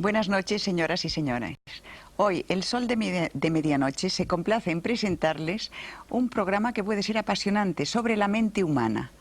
Buenas noches, señoras y señores. Hoy, el Sol de Medianoche se complace en presentarles un programa que puede ser apasionante sobre la mente humana.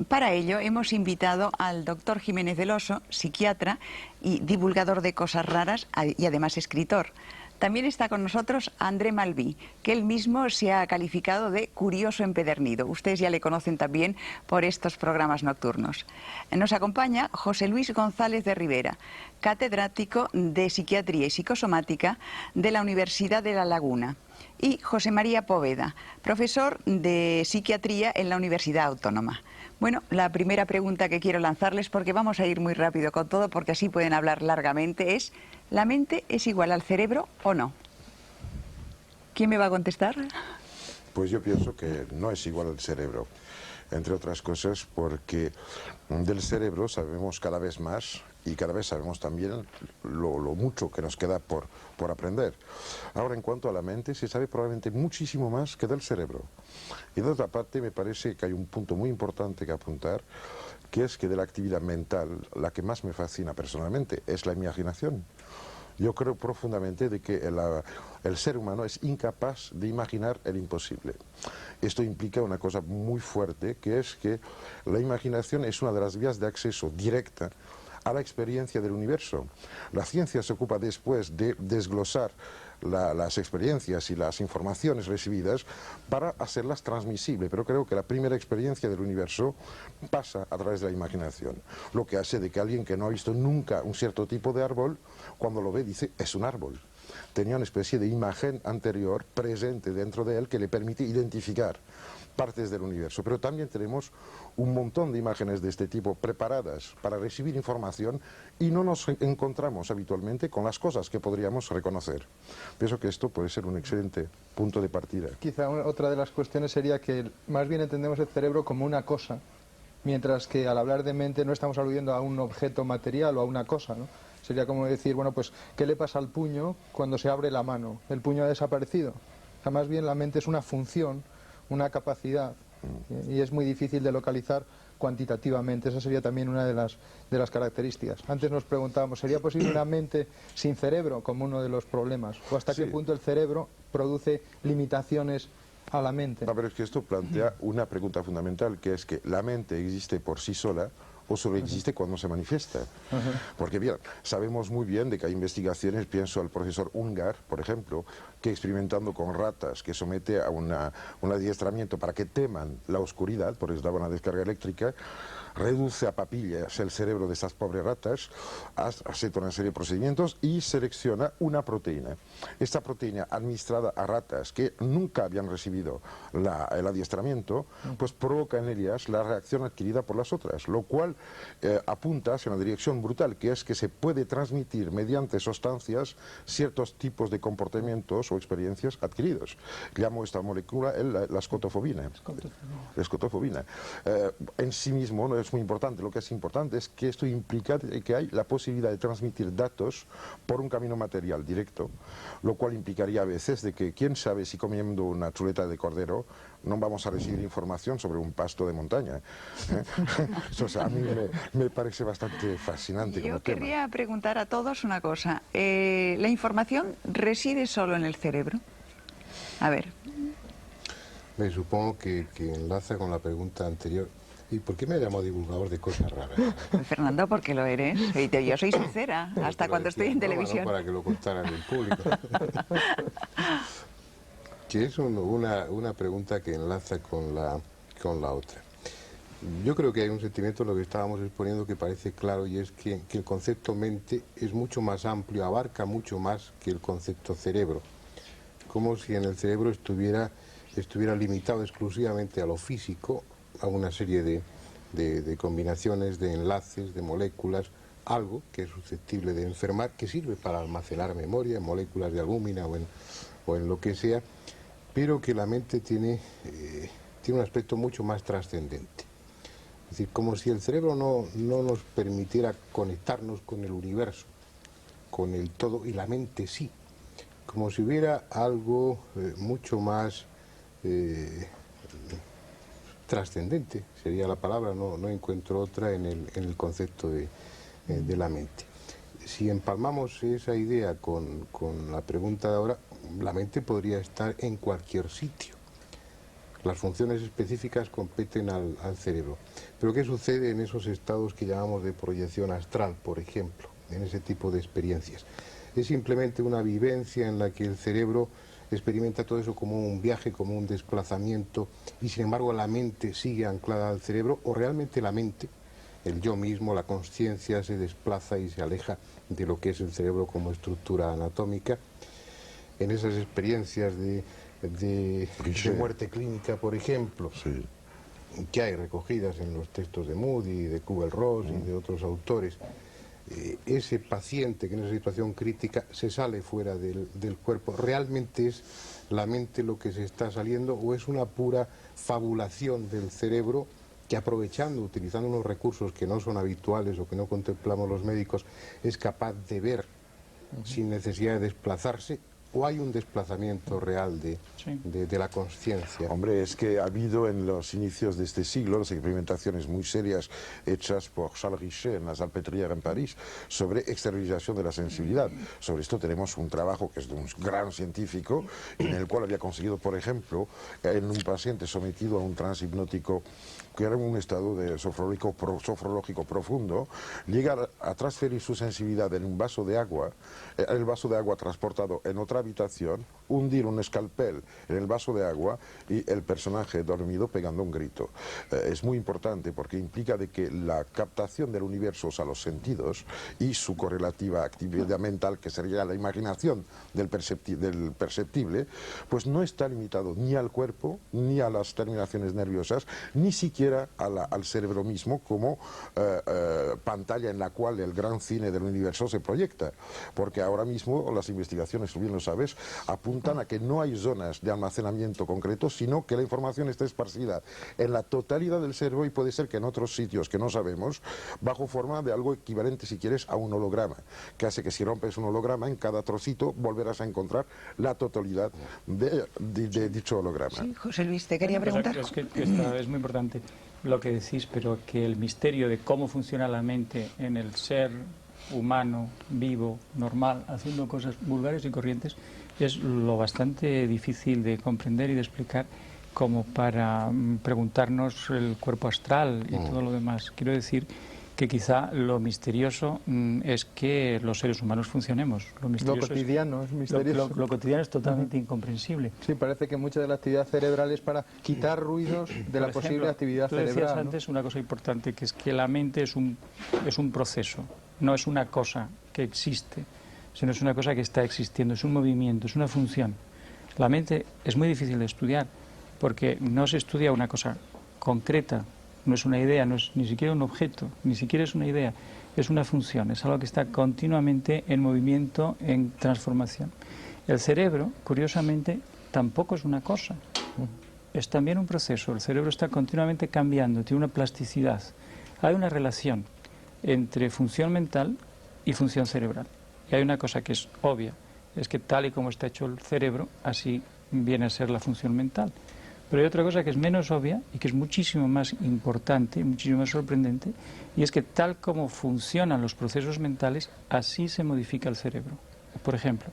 Para ello hemos invitado al doctor Jiménez del Oso, psiquiatra y divulgador de cosas raras y además escritor. También está con nosotros André Malví, que él mismo se ha calificado de curioso empedernido. Ustedes ya le conocen también por estos programas nocturnos. Nos acompaña José Luis González de Rivera, catedrático de Psiquiatría y Psicosomática de la Universidad de La Laguna, y José María Poveda, profesor de Psiquiatría en la Universidad Autónoma. Bueno, la primera pregunta que quiero lanzarles, porque vamos a ir muy rápido con todo, porque así pueden hablar largamente, es: ¿la mente es igual al cerebro o no? ¿Quién me va a contestar? Pues yo pienso que no es igual al cerebro, entre otras cosas porque del cerebro sabemos cada vez más y cada vez sabemos también lo mucho que nos queda por aprender. Ahora, en cuanto a la mente, se sabe probablemente muchísimo más que del cerebro. Y de otra parte, me parece que hay un punto muy importante que apuntar, que es que de la actividad mental, la que más me fascina personalmente es la imaginación. Yo creo profundamente de que el ser humano es incapaz de imaginar el imposible. Esto implica una cosa muy fuerte, que es que la imaginación es una de las vías de acceso directa a la experiencia del universo. La ciencia se ocupa después de desglosar las experiencias y las informaciones recibidas para hacerlas transmisibles, pero creo que la primera experiencia del universo pasa a través de la imaginación, lo que hace de que alguien que no ha visto nunca un cierto tipo de árbol, cuando lo ve dice, es un árbol. Tenía una especie de imagen anterior presente dentro de él que le permite identificar partes del universo, pero también tenemos un montón de imágenes de este tipo preparadas para recibir información y no nos encontramos habitualmente con las cosas que podríamos reconocer. Pienso que esto puede ser un excelente punto de partida. Quizá otra de las cuestiones sería que más bien entendemos el cerebro como una cosa, mientras que al hablar de mente no estamos aludiendo a un objeto material o a una cosa, ¿no? Sería como decir, bueno, pues, ¿qué le pasa al puño cuando se abre la mano? ¿El puño ha desaparecido? O sea, más bien la mente es una función, una capacidad, y es muy difícil de localizar cuantitativamente. Esa sería también una de las características. Antes nos preguntábamos, ¿sería posible una mente sin cerebro como uno de los problemas? ¿O hasta qué punto el cerebro produce limitaciones a la mente? No, pero es que esto plantea una pregunta fundamental, que es que la mente existe por sí sola o solo existe cuando se manifiesta. Porque bien, sabemos muy bien de que hay investigaciones, pienso al profesor Ungar, por ejemplo, que experimentando con ratas que somete a un adiestramiento para que teman la oscuridad, por eso daba una descarga eléctrica, reduce a papillas el cerebro de esas pobres ratas, hace toda una serie de procedimientos y selecciona una proteína. Esta proteína administrada a ratas que nunca habían recibido el adiestramiento, pues provoca en ellas la reacción adquirida por las otras, lo cual apunta hacia una dirección brutal, que es que se puede transmitir mediante sustancias ciertos tipos de comportamientos o experiencias adquiridos. Llamo esta molécula la escotofobina. La escotofobina. En sí mismo no es muy importante, lo que es importante es que esto implica que hay la posibilidad de transmitir datos por un camino material directo, lo cual implicaría a veces de que quién sabe si comiendo una chuleta de cordero no vamos a recibir información sobre un pasto de montaña. Eso, o sea, a mí me parece bastante fascinante como tema. Yo querría preguntar a todos una cosa. ¿La información reside solo en el cerebro? A ver. Me supongo que enlaza con la pregunta anterior. ¿Y por qué me llamo divulgador de cosas raras? Fernando, porque lo eres. Yo soy sincera, hasta cuando estoy en televisión. No para que lo contaran en público. Que es una pregunta que enlaza con la otra. Yo creo que hay un sentimiento en lo que estábamos exponiendo que parece claro, y es que el concepto mente es mucho más amplio, abarca mucho más que el concepto cerebro. Como si en el cerebro estuviera limitado exclusivamente a lo físico, a una serie de combinaciones, de enlaces, de moléculas, algo que es susceptible de enfermar, que sirve para almacenar memoria, moléculas de albúmina o en lo que sea, pero que la mente tiene un aspecto mucho más trascendente. Es decir, como si el cerebro no nos permitiera conectarnos con el universo, con el todo, y la mente sí. Como si hubiera algo mucho más trascendente, sería la palabra, no encuentro otra en el concepto de la mente. si empalmamos esa idea con la pregunta de ahora, la mente podría estar en cualquier sitio. Las funciones específicas competen al cerebro. Pero ¿qué sucede en esos estados que llamamos de proyección astral, por ejemplo, en ese tipo de experiencias? Es simplemente una vivencia en la que el cerebro experimenta todo eso como un viaje, como un desplazamiento, y sin embargo la mente sigue anclada al cerebro, o realmente la mente, el yo mismo, la consciencia, se desplaza y se aleja de lo que es el cerebro como estructura anatómica. En esas experiencias de muerte clínica, por ejemplo, Sí. que hay recogidas en los textos de Moody, de Kubler-Ross y de otros autores, ese paciente que en esa situación crítica se sale fuera del cuerpo, ¿realmente es la mente lo que se está saliendo o es una pura fabulación del cerebro que, aprovechando, utilizando unos recursos que no son habituales o que no contemplamos los médicos, es capaz de ver sin necesidad de desplazarse? ¿O hay un desplazamiento real de la consciencia? Hombre, es que ha habido en los inicios de este siglo las experimentaciones muy serias hechas por Charles Richet en la Salpêtrière en París sobre exteriorización de la sensibilidad. Sobre esto tenemos un trabajo que es de un gran científico en el cual había conseguido, por ejemplo, en un paciente sometido a un trance hipnótico que era un estado de sofrológico profundo, llegar a transferir su sensibilidad en un vaso de agua, el vaso de agua transportado en otra habitación, hundir un escalpel en el vaso de agua y el personaje dormido pegando un grito. Es muy importante porque implica de que la captación del universo, o sea, los sentidos y su correlativa actividad mental, que sería la imaginación del perceptible, pues no está limitado ni al cuerpo, ni a las terminaciones nerviosas, ni siquiera al cerebro mismo como pantalla en la cual el gran cine del universo se proyecta. Porque ahora mismo las investigaciones, tú bien lo sabes, apuntan a que no hay zonas de almacenamiento concretos, sino que la información está esparcida en la totalidad del cerebro y puede ser que en otros sitios que no sabemos, bajo forma de algo equivalente, si quieres, a un holograma, que hace que si rompes un holograma, en cada trocito volverás a encontrar la totalidad de dicho holograma. Sí, José Luis, te quería preguntar. Es que es muy importante lo que decís, pero que el misterio de cómo funciona la mente en el ser humano, vivo, normal, haciendo cosas vulgares y corrientes, es lo bastante difícil de comprender y de explicar como para preguntarnos el cuerpo astral y todo lo demás. Quiero decir que quizá lo misterioso es que los seres humanos funcionemos. Lo cotidiano es misterioso. Lo cotidiano es totalmente incomprensible. Sí, parece que mucha de la actividad cerebral es para quitar ruidos de la posible actividad cerebral. Tú decías antes una cosa importante, que es que la mente es un proceso, no es una cosa que existe, sino es una cosa que está existiendo, es un movimiento, es una función. La mente es muy difícil de estudiar, porque no se estudia una cosa concreta, no es una idea, no es ni siquiera un objeto, ni siquiera es una idea, es una función, es algo que está continuamente en movimiento, en transformación. El cerebro, curiosamente, tampoco es una cosa, es también un proceso. El cerebro está continuamente cambiando, tiene una plasticidad. Hay una relación entre función mental y función cerebral. Y hay una cosa que es obvia, es que tal y como está hecho el cerebro, así viene a ser la función mental. Pero hay otra cosa que es menos obvia y que es muchísimo más importante, muchísimo más sorprendente, y es que tal como funcionan los procesos mentales, así se modifica el cerebro. Por ejemplo,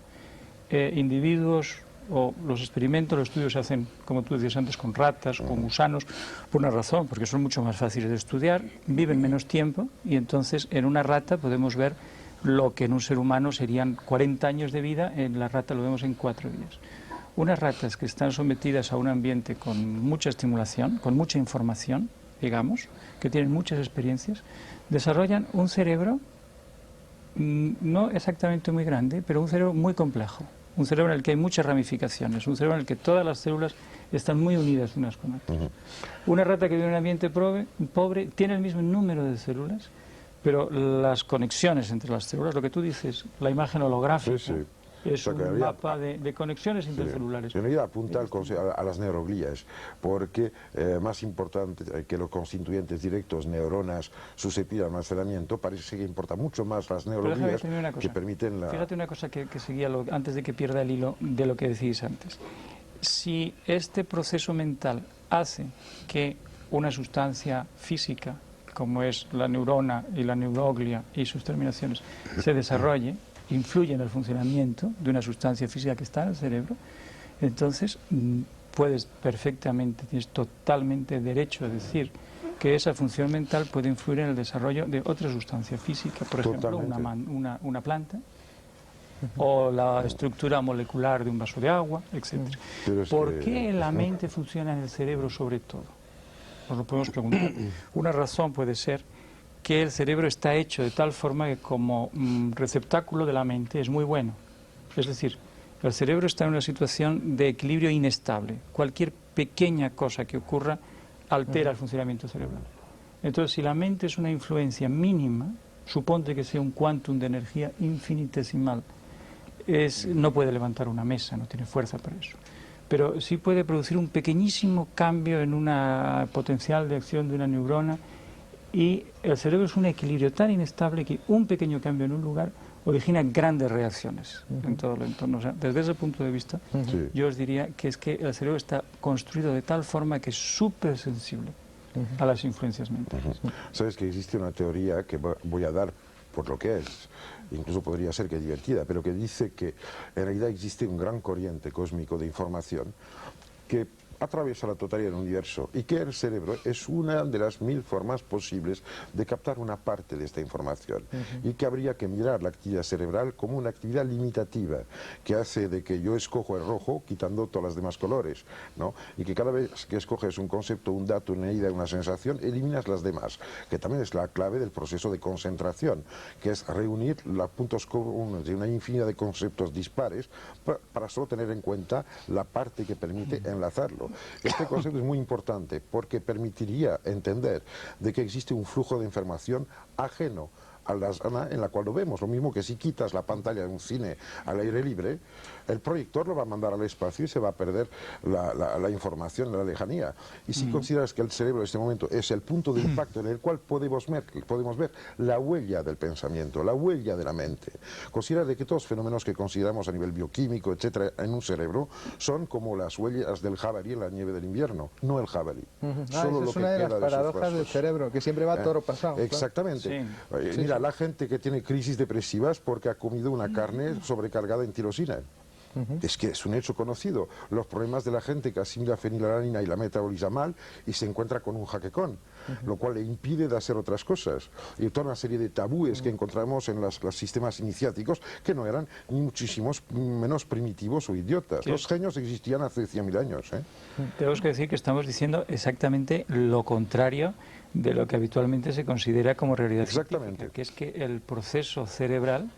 individuos o los experimentos, los estudios se hacen, como tú decías antes, con ratas, con gusanos, por una razón, porque son mucho más fáciles de estudiar, viven menos tiempo y entonces en una rata podemos ver lo que en un ser humano serían 40 años de vida, en la rata lo vemos en 4 días. Unas ratas que están sometidas a un ambiente con mucha estimulación, con mucha información, digamos, que tienen muchas experiencias, desarrollan un cerebro no exactamente muy grande, pero un cerebro muy complejo. Un cerebro en el que hay muchas ramificaciones, un cerebro en el que todas las células están muy unidas unas con otras. Una rata que vive en un ambiente pobre tiene el mismo número de células, pero las conexiones entre las células, lo que tú dices, la imagen holográfica, sí. es un mapa de conexiones intercelulares. Yo no iba a apuntar a las neuroglías, porque más importante que los constituyentes directos, neuronas susceptibles de almacenamiento, parece que importa mucho más las neuroglías que permiten la... Fíjate una cosa que seguía antes de que pierda el hilo de lo que decís antes. Si este proceso mental hace que una sustancia física como es la neurona y la neuroglia y sus terminaciones, se desarrolle, influye en el funcionamiento de una sustancia física que está en el cerebro, entonces puedes perfectamente, tienes totalmente derecho a decir que esa función mental puede influir en el desarrollo de otra sustancia física, por ejemplo, una planta, o la estructura molecular de un vaso de agua, etc. ¿Por qué la mente funciona en el cerebro sobre todo? Nos lo podemos preguntar. Una razón puede ser que el cerebro está hecho de tal forma que como receptáculo de la mente es muy bueno. Es decir, el cerebro está en una situación de equilibrio inestable. Cualquier pequeña cosa que ocurra altera el funcionamiento cerebral. Entonces, si la mente es una influencia mínima, suponte que sea un quantum de energía infinitesimal, no puede levantar una mesa, no tiene fuerza para eso. Pero sí puede producir un pequeñísimo cambio en una potencial de acción de una neurona, y el cerebro es un equilibrio tan inestable que un pequeño cambio en un lugar origina grandes reacciones en todo el entorno. O sea, desde ese punto de vista, yo os diría que es que el cerebro está construido de tal forma que es súper sensible a las influencias mentales. Sabes que existe una teoría que voy a dar por lo que es, incluso podría ser que divertida, pero que dice que en realidad existe un gran corriente cósmico de información que atraviesa la totalidad del universo y que el cerebro es una de las 1000 formas posibles de captar una parte de esta información y que habría que mirar la actividad cerebral como una actividad limitativa que hace de que yo escojo el rojo quitando todos los demás colores, ¿no? Y que cada vez que escoges un concepto, un dato, una idea, una sensación, eliminas las demás, que también es la clave del proceso de concentración, que es reunir los puntos comunes de una infinidad de conceptos dispares para solo tener en cuenta la parte que permite enlazarlo. Este concepto es muy importante porque permitiría entender de que existe un flujo de información ajeno a la zona en la cual lo vemos. Lo mismo que si quitas la pantalla de un cine al aire libre, el proyector lo va a mandar al espacio y se va a perder la información de la lejanía. Y si consideras que el cerebro en este momento es el punto de impacto en el cual podemos ver la huella del pensamiento, la huella de la mente, considera de que todos los fenómenos que consideramos a nivel bioquímico, etcétera, en un cerebro son como las huellas del jabalí en la nieve del invierno, no el jabalí. Solo esa es una de las paradojas del cerebro, que siempre va toro pasado. Exactamente. Mira, la gente que tiene crisis depresivas porque ha comido una carne sobrecargada en tirosina. Es que es un hecho conocido. Los problemas de la gente que asimila fenilalanina y la metaboliza mal y se encuentra con un jaquecón, lo cual le impide de hacer otras cosas. Y toda una serie de tabúes que encontramos en los sistemas iniciáticos que no eran ni muchísimos menos primitivos o idiotas. Los genios existían hace 100.000 años. Tenemos que decir que estamos diciendo exactamente lo contrario de lo que habitualmente se considera como realidad científica, que es que el proceso cerebral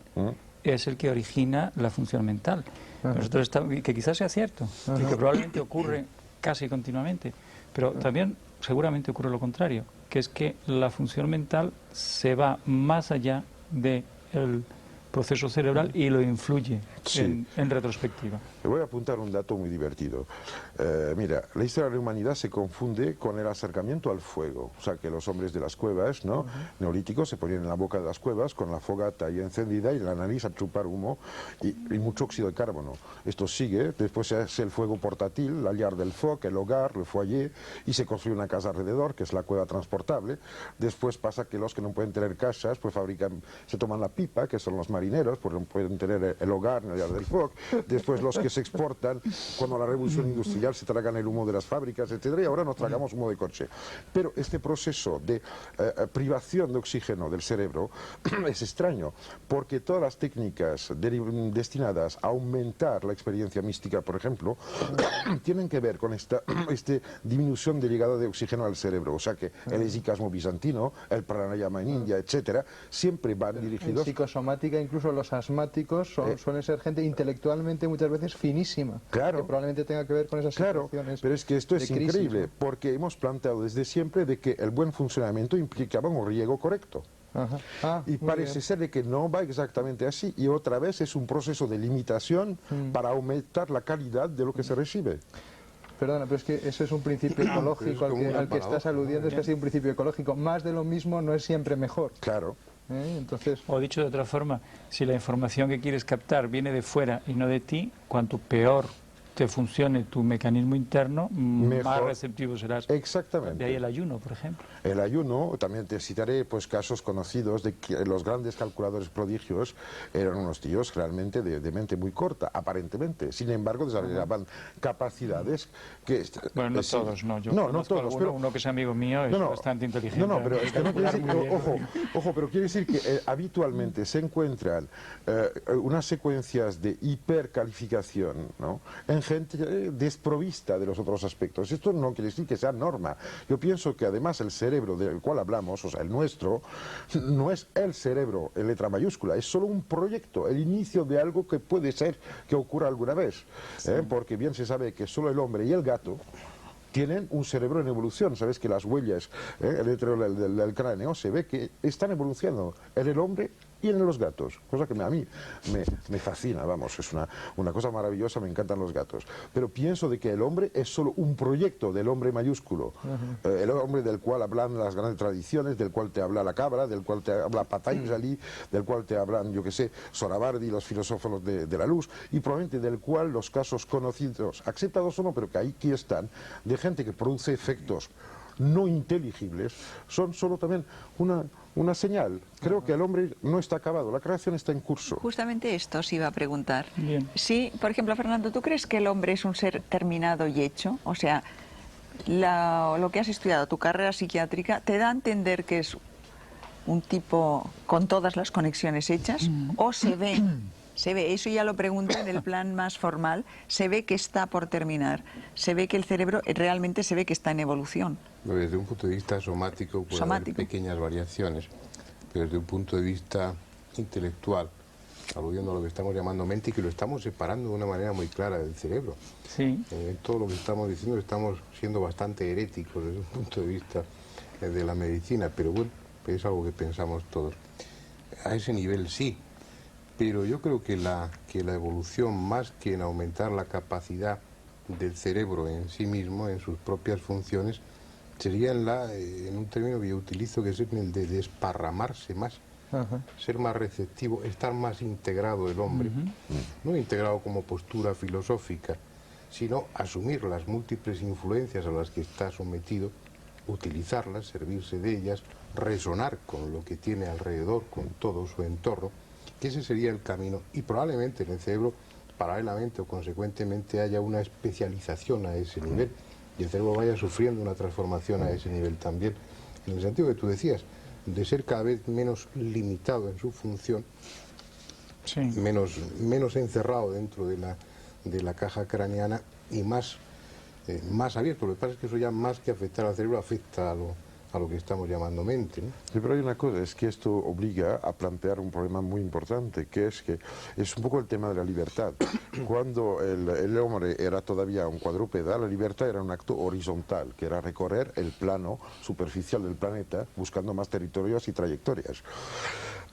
es el que origina la función mental. Nosotros que quizás sea cierto, y que probablemente ocurre casi continuamente, pero también seguramente ocurre lo contrario, que es que la función mental se va más allá del proceso cerebral y lo influye en retrospectiva. Le voy a apuntar un dato muy divertido. Mira, la historia de la humanidad se confunde con el acercamiento al fuego. O sea, que los hombres de las cuevas, ¿no? Neolíticos, se ponían en la boca de las cuevas con la fogata ahí encendida y la nariz a chupar humo y mucho óxido de carbono. Esto sigue, después se hace el fuego portátil, la llar del foc, el hogar, el foyer, y se construye una casa alrededor, que es la cueva transportable. Después pasa que los que no pueden tener casas, pues se toman la pipa, que son los marineros, porque no pueden tener el hogar en la llar del foc. Después los que se exportan, cuando la revolución industrial se tragan el humo de las fábricas, etcétera, y ahora nos tragamos humo de coche. Pero este proceso de privación de oxígeno del cerebro es extraño, porque todas las técnicas destinadas a aumentar la experiencia mística, por ejemplo, tienen que ver con esta disminución de llegada de oxígeno al cerebro. O sea que el esicasmo bizantino, el pranayama en India, etcétera, siempre van dirigidos... En psicosomática, incluso los asmáticos suelen ser gente intelectualmente muchas veces finísima, que probablemente tenga que ver con esas situaciones. Pero es que esto es crisis, increíble, ¿no? porque hemos planteado desde siempre de que el buen funcionamiento implicaba un riego correcto. Y parece ser de que no va exactamente así, y otra vez es un proceso de limitación para aumentar la calidad de lo que se recibe. Perdona, pero es que eso es un principio ecológico al que estás aludiendo, es casi un principio ecológico. Más de lo mismo no es siempre mejor. Claro. Entonces... O dicho de otra forma, si la información que quieres captar viene de fuera y no de ti, cuanto peor te funcione tu mecanismo interno, más Mejor. receptivo serás. Exactamente. De ahí el ayuno, por ejemplo. El ayuno, también te citaré pues casos conocidos de que los grandes calculadores prodigios eran unos tíos realmente de mente muy corta, aparentemente. Sin embargo, desarrollaban capacidades que... Bueno, no sí. todos, no. Yo no conozco todos, alguno, pero... uno que es amigo mío es bastante inteligente. No, pero es que no quiere decir, Muy bien. ojo, pero quiere decir que habitualmente se encuentran unas secuencias de hipercalificación, ¿no?, en gente desprovista de los otros aspectos. Esto no quiere decir que sea norma. Yo pienso que además el cerebro del cual hablamos, o sea, el nuestro, no es el cerebro en letra mayúscula, es solo un proyecto, el inicio de algo que puede ser que ocurra alguna vez. Porque bien se sabe que solo el hombre y el gato tienen un cerebro en evolución. Sabes que las huellas del cráneo se ve que están evolucionando en el hombre y en los gatos, cosa que a mí me fascina, vamos, es una cosa maravillosa, me encantan los gatos. Pero pienso de que el hombre es solo un proyecto del hombre mayúsculo, el hombre del cual hablan las grandes tradiciones, del cual te habla la cabra, del cual te habla Patanjali, del cual te hablan, yo que sé, Sohravardi, los filósofos de la luz, y probablemente del cual los casos conocidos, aceptados o no, pero que aquí están, de gente que produce efectos no inteligibles, son solo también una señal. Creo que el hombre no está acabado, la creación está en curso. Justamente esto os iba a preguntar. Bien. Sí, por ejemplo, Fernando, ¿tú crees que el hombre es un ser terminado y hecho? O sea, lo que has estudiado, tu carrera psiquiátrica, ¿te da a entender que es un tipo con todas las conexiones hechas? ¿O se ve, eso ya lo pregunto en el plan más formal, se ve que está por terminar? ¿Se ve que el cerebro realmente se ve que está en evolución? Desde un punto de vista somático puede haber pequeñas variaciones, pero desde un punto de vista intelectual, aludiendo a lo que estamos llamando mente, y que lo estamos separando de una manera muy clara del cerebro. Sí. Todo lo que estamos diciendo estamos siendo bastante heréticos desde un punto de vista de la medicina, pero bueno, es algo que pensamos todos. A ese nivel sí, pero yo creo que la evolución, más que en aumentar la capacidad del cerebro en sí mismo, en sus propias funciones, sería en un término que yo utilizo, que es el de desparramarse más, ser más receptivo, estar más integrado el hombre, no integrado como postura filosófica, sino asumir las múltiples influencias a las que está sometido, utilizarlas, servirse de ellas, resonar con lo que tiene alrededor, con todo su entorno, que ese sería el camino, y probablemente en el cerebro, paralelamente o consecuentemente, haya una especialización a ese nivel, y el cerebro vaya sufriendo una transformación a ese nivel también, en el sentido que tú decías, de ser cada vez menos limitado en su función, Sí. menos encerrado dentro de la caja craneana y más abierto. Lo que pasa es que eso ya, más que afectar al cerebro, afecta a lo que estamos llamando mente, ¿no? Sí, pero hay una cosa, es que esto obliga a plantear un problema muy importante, que es un poco el tema de la libertad. Cuando el hombre era todavía un cuadrúpeda, la libertad era un acto horizontal, que era recorrer el plano superficial del planeta buscando más territorios y trayectorias.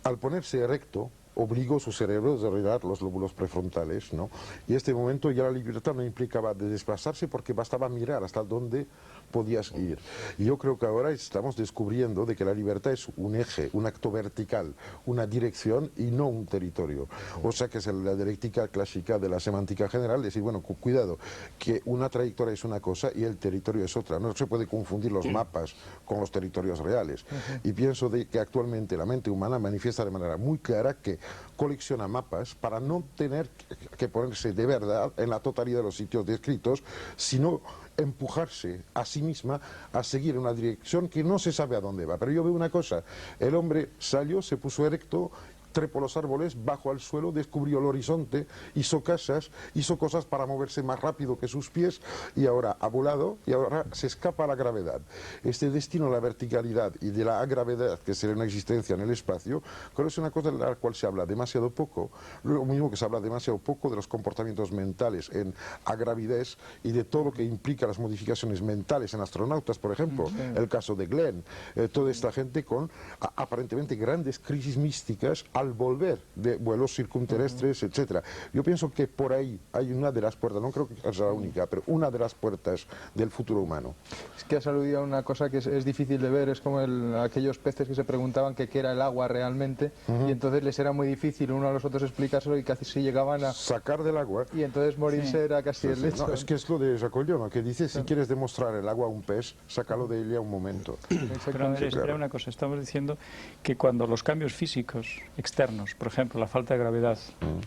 Al ponerse erecto, obligó su cerebro a desarrollar los lóbulos prefrontales, ¿no? Y en este momento ya la libertad no implicaba de desplazarse, porque bastaba mirar hasta dónde podías ir. Y yo creo que ahora estamos descubriendo de que la libertad es un eje, un acto vertical, una dirección y no un territorio. O sea que es la dialéctica clásica de la semántica general, decir, bueno, cuidado, que una trayectoria es una cosa y el territorio es otra. No se puede confundir los mapas con los territorios reales. Y pienso que actualmente la mente humana manifiesta de manera muy clara que colecciona mapas para no tener que ponerse de verdad en la totalidad de los sitios descritos, sino empujarse a sí misma a seguir una dirección que no se sabe a dónde va. Pero yo veo una cosa, el hombre salió, se puso erecto, trepó los árboles, bajó al suelo, descubrió el horizonte, hizo casas, hizo cosas para moverse más rápido que sus pies, y ahora ha volado y ahora se escapa a la gravedad. Este destino a la verticalidad y de la agravedad, que sería una existencia en el espacio, creo que es una cosa de la cual se habla demasiado poco. Lo mismo que se habla demasiado poco de los comportamientos mentales en agravidez y de todo lo que implica las modificaciones mentales en astronautas, por ejemplo, el caso de Glenn, toda esta gente con aparentemente grandes crisis místicas al al volver de vuelos circunterrestres, etcétera. Yo pienso que por ahí hay una de las puertas, no creo que sea la única, pero una de las puertas del futuro humano. Es que has aludido a una cosa que es difícil de ver, es como aquellos peces que se preguntaban qué era el agua realmente, y entonces les era muy difícil uno a los otros explicárselo y casi si llegaban a... Sacar del agua. Y entonces morirse era casi el hecho. No, es que es lo de Jacques Collot, ¿no? Que dice, si quieres demostrar el agua a un pez, sácalo de ella un momento. Pero Andrés, espera una cosa, estamos diciendo que cuando los cambios físicos externos, por ejemplo, la falta de gravedad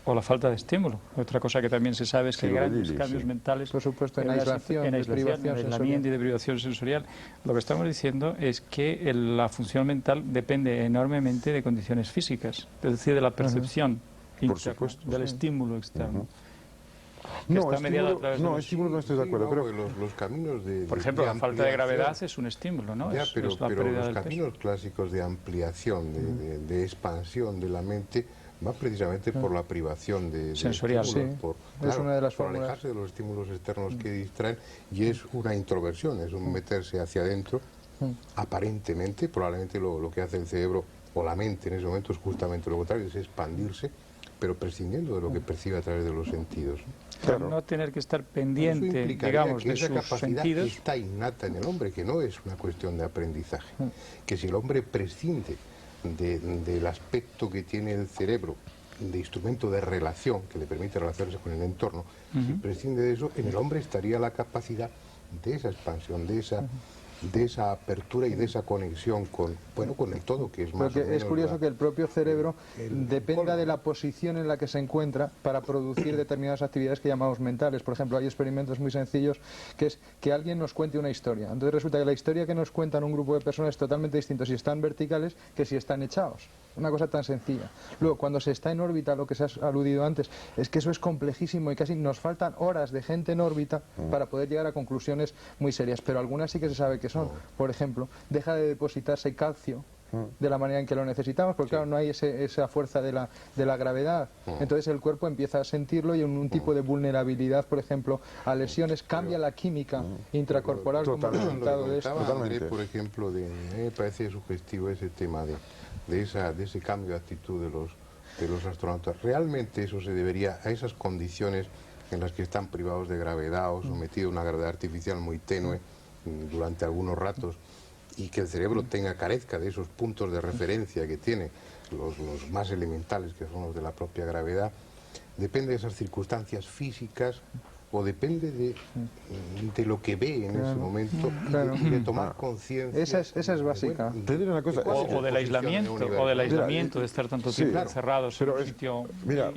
o la falta de estímulo, otra cosa que también se sabe es que hay grandes cambios mentales, por supuesto, en aislación, en privación aislamiento y deprivación sensorial. Lo que estamos diciendo es que la función mental depende enormemente de condiciones físicas, es decir, de la percepción interna, del estímulo externo. No, estímulo no estoy de acuerdo. Pero los caminos de... Por ejemplo, la falta de gravedad es un estímulo, ¿no? Ya, pero pérdida los caminos clásicos de ampliación, de expansión de la mente, va precisamente por la privación de sensorial. estímulos, es una de las por fórmulas. alejarse de los estímulos externos que distraen, y es una introversión, es un meterse hacia adentro. Aparentemente, probablemente lo que hace el cerebro o la mente en ese momento es justamente lo contrario, es expandirse, pero prescindiendo de lo que percibe a través de los sentidos. Claro. No tener que estar pendiente, digamos, que de esa sus capacidad sentidos. está innata en el hombre, que no es una cuestión de aprendizaje. Que si el hombre prescinde del aspecto que tiene el cerebro, de instrumento de relación, que le permite relacionarse con el entorno, si prescinde de eso, en el hombre estaría la capacidad de esa expansión, de esa apertura y de esa conexión con el todo, que es más Porque o menos es curioso que el propio cerebro dependa de la posición en la que se encuentra para producir determinadas actividades que llamamos mentales. Por ejemplo, hay experimentos muy sencillos que es que alguien nos cuente una historia. Entonces resulta que la historia que nos cuentan un grupo de personas es totalmente distinto si están verticales que si están echados. Una cosa tan sencilla. Luego, cuando se está en órbita, lo que se ha aludido antes, es que eso es complejísimo y casi nos faltan horas de gente en órbita para poder llegar a conclusiones muy serias. Pero algunas sí que se sabe que son. Por ejemplo, deja de depositarse calcio de la manera en que lo necesitamos, porque claro, no hay esa fuerza de la gravedad. Entonces el cuerpo empieza a sentirlo y en un tipo de vulnerabilidad, por ejemplo, a lesiones, cambia la química intracorporal como resultado de esto. André, por ejemplo, a mí me parece sugestivo ese tema de ese cambio de actitud de los astronautas. Realmente eso se debería a esas condiciones en las que están privados de gravedad o sometidos a una gravedad artificial muy tenue durante algunos ratos, y que el cerebro carezca de esos puntos de referencia que tiene los más elementales, que son los de la propia gravedad, depende de esas circunstancias físicas o depende de lo que ve en ese momento y de tomar conciencia. Esa es básica. Te diré una cosa, O del aislamiento, de estar tanto tiempo encerrados en un sitio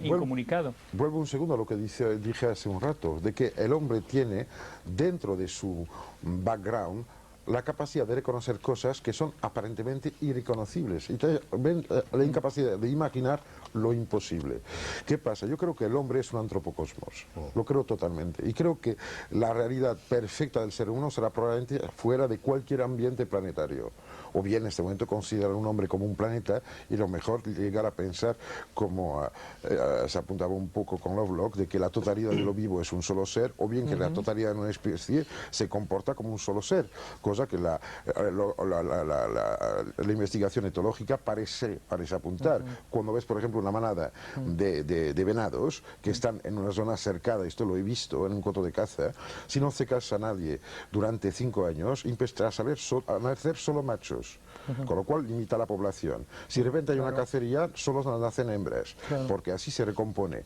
incomunicado. Vuelvo un segundo a lo que dije hace un rato, de que el hombre tiene dentro de su background la capacidad de reconocer cosas que son aparentemente irreconocibles y la incapacidad de imaginar lo imposible. ¿Qué pasa? Yo creo que el hombre es un antropocosmos, lo creo totalmente, y creo que la realidad perfecta del ser humano será probablemente fuera de cualquier ambiente planetario, o bien en este momento considerar un hombre como un planeta y lo mejor llegar a pensar, como se apuntaba un poco con Lovelock, de que la totalidad de lo vivo es un solo ser, o bien que la totalidad de una especie se comporta como un solo ser, cosa que la investigación etológica parece apuntar. Cuando ves, por ejemplo, una manada de venados que están en una zona cercada, esto lo he visto en un coto de caza, si no secas a nadie durante 5 años, empezarás a nacer solo machos, con lo cual limita la población. Si de repente hay una cacería, solo nacen hembras, porque así se recompone.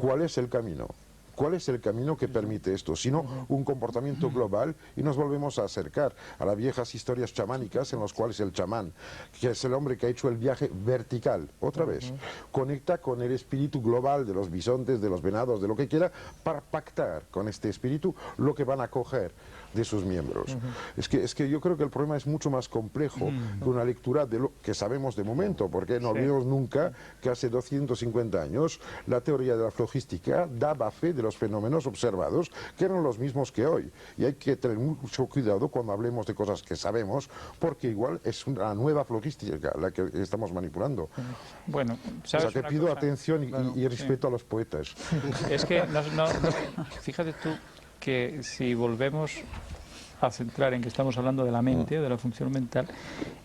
¿Cuál es el camino? ¿Cuál es el camino que permite esto? Sino un comportamiento global, y nos volvemos a acercar a las viejas historias chamánicas en las cuales el chamán, que es el hombre que ha hecho el viaje vertical, otra vez, conecta con el espíritu global de los bisontes, de los venados, de lo que quiera, para pactar con este espíritu lo que van a coger de sus miembros. Es que yo creo que el problema es mucho más complejo que una lectura de lo que sabemos de momento, porque no olvidemos nunca que hace 250 años la teoría de la flogística daba fe de los fenómenos observados que eran los mismos que hoy, y hay que tener mucho cuidado cuando hablemos de cosas que sabemos, porque igual es una nueva flogística la que estamos manipulando. Bueno, o sea que pido atención y respeto a los poetas. Es que fíjate tú que si volvemos a centrar en que estamos hablando de la mente o de la función mental,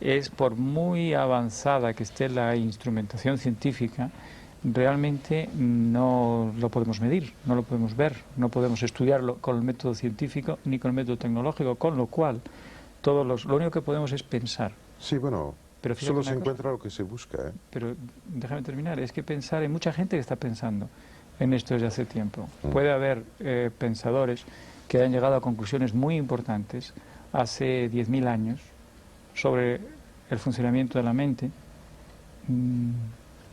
es por muy avanzada que esté la instrumentación científica, realmente no lo podemos medir, no lo podemos ver, no podemos estudiarlo con el método científico ni con el método tecnológico, con lo cual lo único que podemos es pensar. Sí, bueno, Pero fíjate solo una se cosa. encuentra lo que se busca, ¿eh? Pero déjame terminar, es que pensar, hay mucha gente que está pensando en esto desde hace tiempo. Puede haber pensadores que han llegado a conclusiones muy importantes hace 10.000 años sobre el funcionamiento de la mente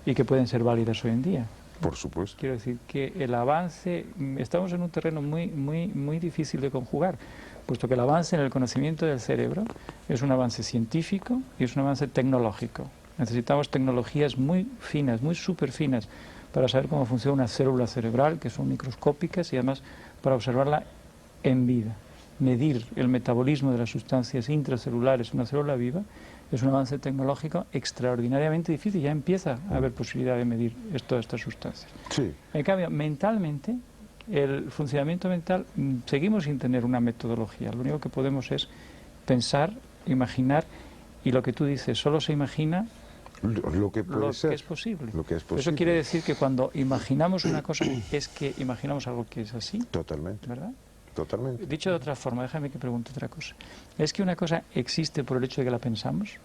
y que pueden ser válidas hoy en día. Por supuesto. Quiero decir que el avance, estamos en un terreno muy difícil de conjugar, puesto que el avance en el conocimiento del cerebro es un avance científico y es un avance tecnológico. Necesitamos tecnologías muy finas, muy súper finas, para saber cómo funciona una célula cerebral, que son microscópicas, y además para observarla en vida. Medir el metabolismo de las sustancias intracelulares en una célula viva es un avance tecnológico extraordinariamente difícil. Ya empieza a haber posibilidad de medir todas estas sustancias. Sí. En cambio, mentalmente, el funcionamiento mental, seguimos sin tener una metodología. Lo único que podemos es pensar, imaginar, y lo que tú dices, solo se imagina Lo que puede lo ser. que es posible. Lo que es posible. Eso quiere decir que cuando imaginamos una cosa es que imaginamos algo que es así, Totalmente. ¿verdad? Totalmente. Dicho de otra forma, déjame que pregunte otra cosa. ¿Es que una cosa existe por el hecho de que la pensamos?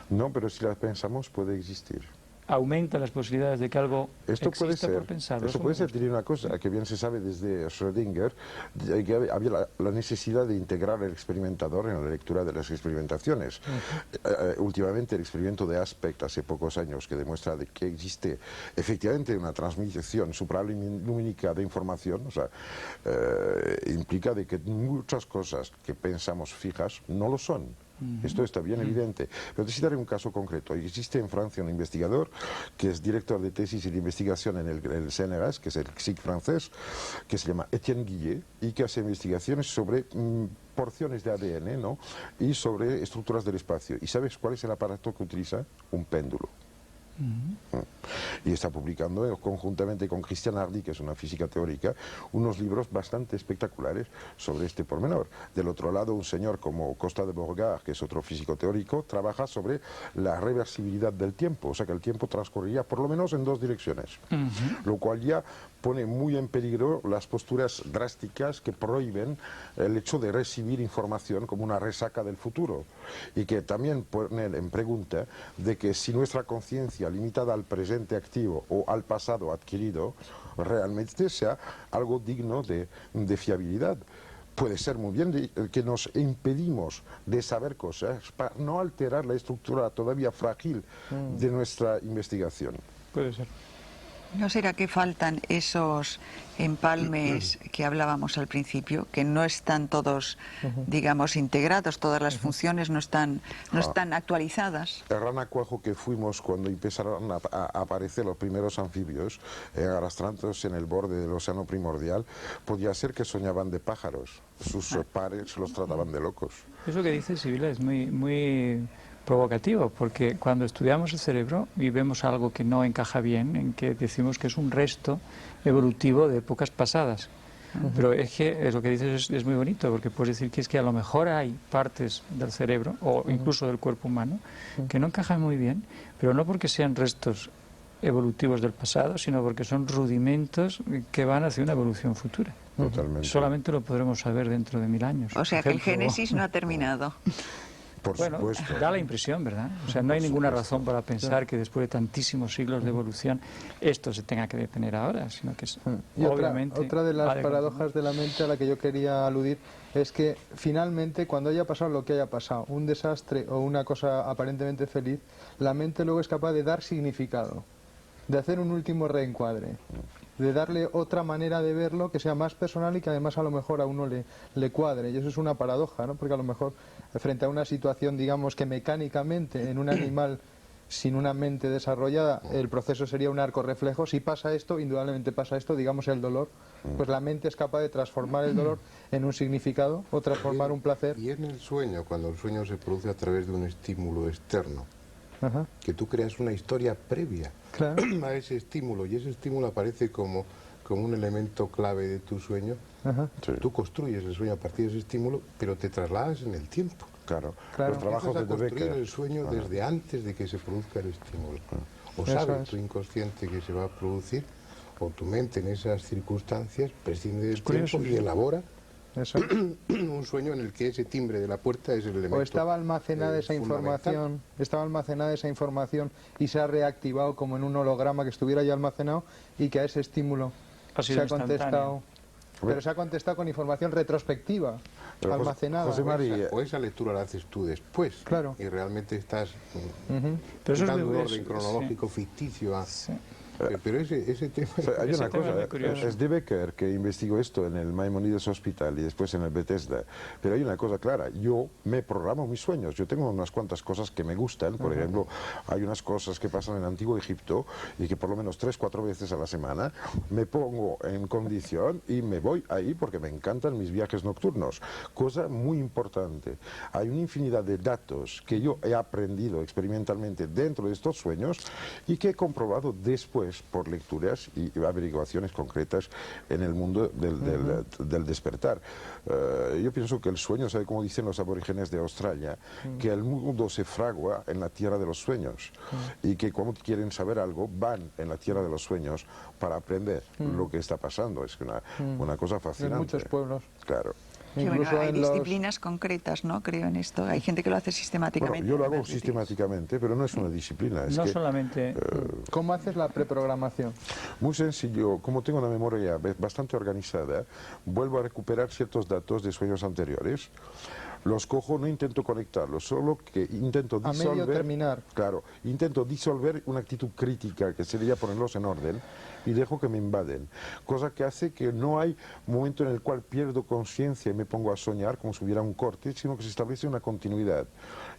No, pero si la pensamos puede existir. ¿Aumenta las posibilidades de que algo Esto puede exista ser. por pensarlo? Esto Eso puede me ser, gusta. tiene una cosa que bien se sabe desde Schrödinger, de que había la necesidad de integrar el experimentador en la lectura de las experimentaciones. Últimamente el experimento de Aspect hace pocos años que demuestra de que existe efectivamente una transmisión supralumínica de información, o sea, implica de que muchas cosas que pensamos fijas no lo son. Esto está bien evidente. Pero te citaré un caso concreto. Existe en Francia un investigador que es director de tesis y de investigación en el CNRS, que es el CSIC francés, que se llama Étienne Guillet, y que hace investigaciones sobre porciones de ADN, ¿no? Y sobre estructuras del espacio. ¿Y sabes cuál es el aparato que utiliza? Un péndulo. Y está publicando conjuntamente con Christian Hardy, que es una física teórica, unos libros bastante espectaculares sobre este pormenor. Del otro lado, un señor como Costa de Borgard, que es otro físico teórico, trabaja sobre la reversibilidad del tiempo, o sea que el tiempo transcurriría por lo menos en dos direcciones, lo cual ya pone muy en peligro las posturas drásticas que prohíben el hecho de recibir información como una resaca del futuro, y que también ponen en pregunta de que si nuestra conciencia limitada al presente activo o al pasado adquirido realmente sea algo digno de fiabilidad. Puede ser muy bien que nos impedimos de saber cosas para no alterar la estructura todavía frágil de nuestra investigación. Puede ser. ¿No será que faltan esos empalmes que hablábamos al principio, que no están todos, digamos, integrados, todas las funciones no están actualizadas? El ranacuajo que fuimos cuando empezaron a aparecer los primeros anfibios, arrastrándose en el borde del océano primordial, podía ser que soñaban de pájaros. Sus pares los trataban de locos. Eso que dice Sibila es muy provocativo, porque cuando estudiamos el cerebro y vemos algo que no encaja bien, en que decimos que es un resto evolutivo de épocas pasadas. Pero es que lo que dices es muy bonito, porque puedes decir que es que a lo mejor hay partes del cerebro, o incluso del cuerpo humano, que no encajan muy bien, pero no porque sean restos evolutivos del pasado, sino porque son rudimentos que van hacia una evolución futura. Totalmente. Solamente lo podremos saber dentro de 1000 años. O sea por que el ejemplo. Génesis no ha terminado. Por Bueno, supuesto. da la impresión, ¿verdad? O sea, no hay ninguna razón para pensar que después de tantísimos siglos de evolución esto se tenga que detener ahora, sino que es, Y obviamente... otra de va las de paradojas de la mente a la que yo quería aludir es que finalmente cuando haya pasado lo que haya pasado, un desastre o una cosa aparentemente feliz, la mente luego es capaz de dar significado, de hacer un último reencuadre, de darle otra manera de verlo que sea más personal y que además a lo mejor a uno le cuadre. Y eso es una paradoja, ¿no? Porque a lo mejor frente a una situación, digamos que mecánicamente en un animal sin una mente desarrollada el proceso sería un arco reflejo. Si pasa esto, indudablemente pasa esto, digamos el dolor, pues la mente es capaz de transformar el dolor en un significado o transformar un placer. Y en el sueño, cuando el sueño se produce a través de un estímulo externo, que tú creas una historia previa Claro. a ese estímulo, y ese estímulo aparece como un elemento clave de tu sueño, Ajá. Sí. Tú construyes el sueño a partir de ese estímulo, pero te trasladas en el tiempo. Claro, Claro. los trabajos Empiezas a de construir Becker. el sueño desde antes de que se produzca el estímulo. O Eso sabe es. tu inconsciente que se va a producir, o tu mente en esas circunstancias prescinde del curioso. tiempo y elabora Eso. un sueño en el que ese timbre de la puerta es el elemento O estaba almacenada esa fundamental. información, y se ha reactivado como en un holograma que estuviera ya almacenado y que a ese estímulo Ha sido se ha instantáneo. contestado. Pero se ha contestado con información retrospectiva, Pero almacenada. José María, O esa lectura la haces tú después. Claro. Y realmente estás Ujú. Pero eso es dando un muy- orden cronológico ficticio a... Sí. Pero ese tema... o sea, hay Ese una tema es muy cosa, curioso. es de Becker que investigó esto en el Maimonides Hospital y después en el Bethesda, pero hay una cosa clara, yo me programo mis sueños, yo tengo unas cuantas cosas que me gustan, por ejemplo, hay unas cosas que pasan en el Antiguo Egipto y que por lo menos 3-4 veces a la semana me pongo en condición y me voy ahí porque me encantan mis viajes nocturnos, cosa muy importante. Hay una infinidad de datos que yo he aprendido experimentalmente dentro de estos sueños y que he comprobado después por lecturas y averiguaciones concretas en el mundo del despertar. Yo pienso que el sueño, ¿sabe cómo dicen los aborígenes de Australia? Que el mundo se fragua en la tierra de los sueños y que cuando quieren saber algo van en la tierra de los sueños para aprender lo que está pasando. Es una cosa fascinante. En muchos pueblos. Claro. Sí, bueno, Incluso hay en los- disciplinas concretas, ¿no? Creo en esto. Hay gente que lo hace Bueno, sistemáticamente. yo lo hago además, sistemáticamente, pero no es una disciplina. Es No que, solamente... ¿Cómo haces la preprogramación? Muy sencillo, como tengo una memoria bastante organizada, vuelvo a recuperar ciertos datos de sueños anteriores, los cojo, no intento conectarlos, solo que intento A medio disolver... terminar. Claro, intento disolver una actitud crítica, que sería ponerlos en orden, y dejo que me invaden, cosa que hace que no hay momento en el cual pierdo conciencia y me pongo a soñar como si hubiera un corte, sino que se establece una continuidad.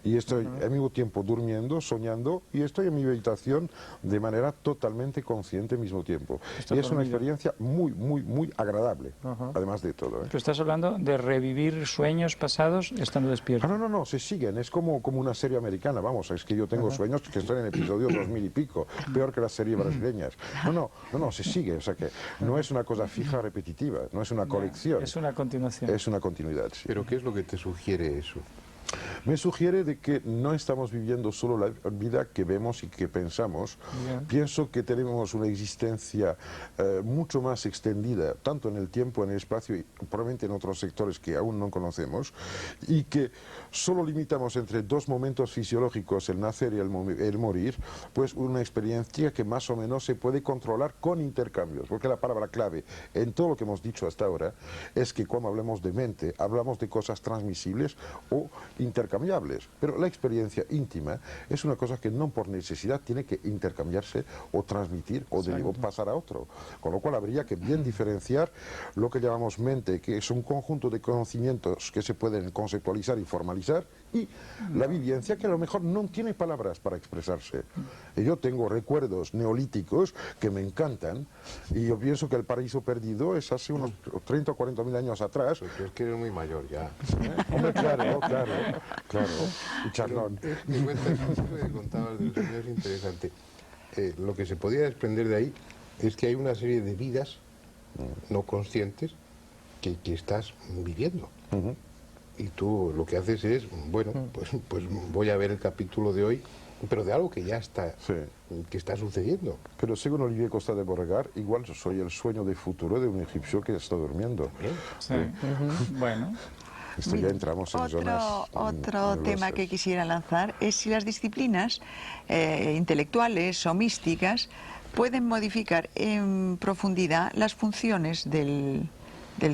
Y estoy al mismo tiempo durmiendo, soñando, y estoy en mi habitación de manera totalmente consciente al mismo tiempo. Está Y es una dormido. experiencia muy, muy, muy agradable, Ajá. además de todo. Tú estás hablando de revivir sueños pasados estando despierto. No, se siguen, es como una serie americana, vamos, es que yo tengo sueños que están en episodio 2000 y pico, peor que las series brasileñas. No, se sigue, o sea que no es una cosa fija, repetitiva, no es una colección, Es una continuación. es una continuidad. Sí. Pero ¿qué es lo que te sugiere eso? Me sugiere de que no estamos viviendo solo la vida que vemos y que pensamos. Bien. Pienso que tenemos una existencia mucho más extendida, tanto en el tiempo, en el espacio y probablemente en otros sectores que aún no conocemos, y que solo limitamos entre dos momentos fisiológicos, el nacer y el morir, pues una experiencia que más o menos se puede controlar con intercambios, porque la palabra clave en todo lo que hemos dicho hasta ahora es que cuando hablamos de mente, hablamos de cosas transmisibles o intercambiables, pero la experiencia íntima es una cosa que no por necesidad tiene que intercambiarse o transmitir o pasar a otro, con lo cual habría que bien diferenciar lo que llamamos mente, que es un conjunto de conocimientos que se pueden conceptualizar y formalizar, y la vivencia que a lo mejor no tiene palabras para expresarse. Y yo tengo recuerdos neolíticos que me encantan y yo pienso que el paraíso perdido es hace unos 30 o 40 mil años atrás. Porque es que eres muy mayor ya. Hombre, claro. Y charlón. Eso que contabas del sueño es interesante. Lo que se podía desprender de ahí es que hay una serie de vidas no conscientes que estás viviendo. Y tú lo que haces es, bueno, pues voy a ver el capítulo de hoy, pero de algo que ya está, Sí. que está sucediendo. Pero según Olivier Costa de Borregar, igual soy el sueño de futuro de un egipcio que está durmiendo. Sí. Bueno, Esto ya entramos en zonas... Otro tema nebulosas. que quisiera lanzar es si las disciplinas intelectuales o místicas pueden modificar en profundidad las funciones del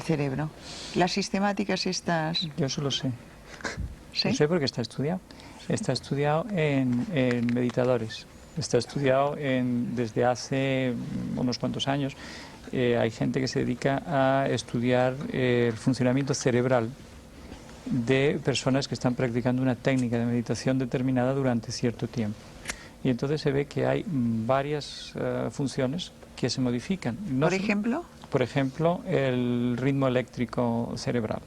cerebro. Las sistemáticas estas... yo eso lo sé. ¿Sí? Lo sé porque está estudiado. Está estudiado en meditadores. Está estudiado desde hace unos cuantos años. Hay gente que se dedica a estudiar el funcionamiento cerebral de personas que están practicando una técnica de meditación determinada durante cierto tiempo. Y entonces se ve que hay varias funciones que se modifican. No Por son- ejemplo, Por ejemplo, el ritmo eléctrico cerebral.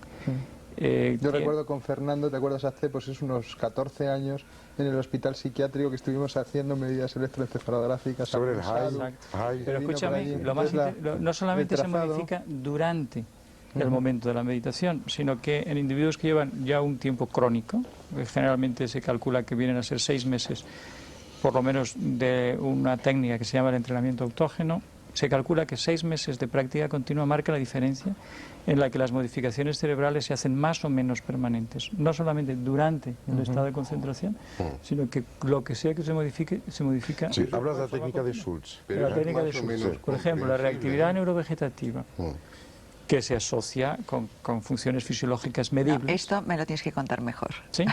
Yo recuerdo con Fernando, ¿te acuerdas? Hace pues es unos 14 años en el hospital psiquiátrico que estuvimos haciendo medidas electroencefalográficas. Sobre el pulsado. high, Exacto. high. Pero vino por escúchame, allí. lo más Entonces, no solamente se retrasado. modifica durante el momento de la meditación, sino que en individuos que llevan ya un tiempo crónico, generalmente se calcula que vienen a ser 6 meses, por lo menos de una técnica que se llama el entrenamiento autógeno, se calcula que 6 meses de práctica continua marca la diferencia en la que las modificaciones cerebrales se hacen más o menos permanentes, no solamente durante el estado de concentración, sino que lo que sea que se modifique, se modifica. Sí, hablas de la técnica de Schultz. La técnica de Schultz, por ejemplo, la reactividad neurovegetativa, que se asocia con funciones fisiológicas medibles. No, esto me lo tienes que contar mejor. ¿Sí?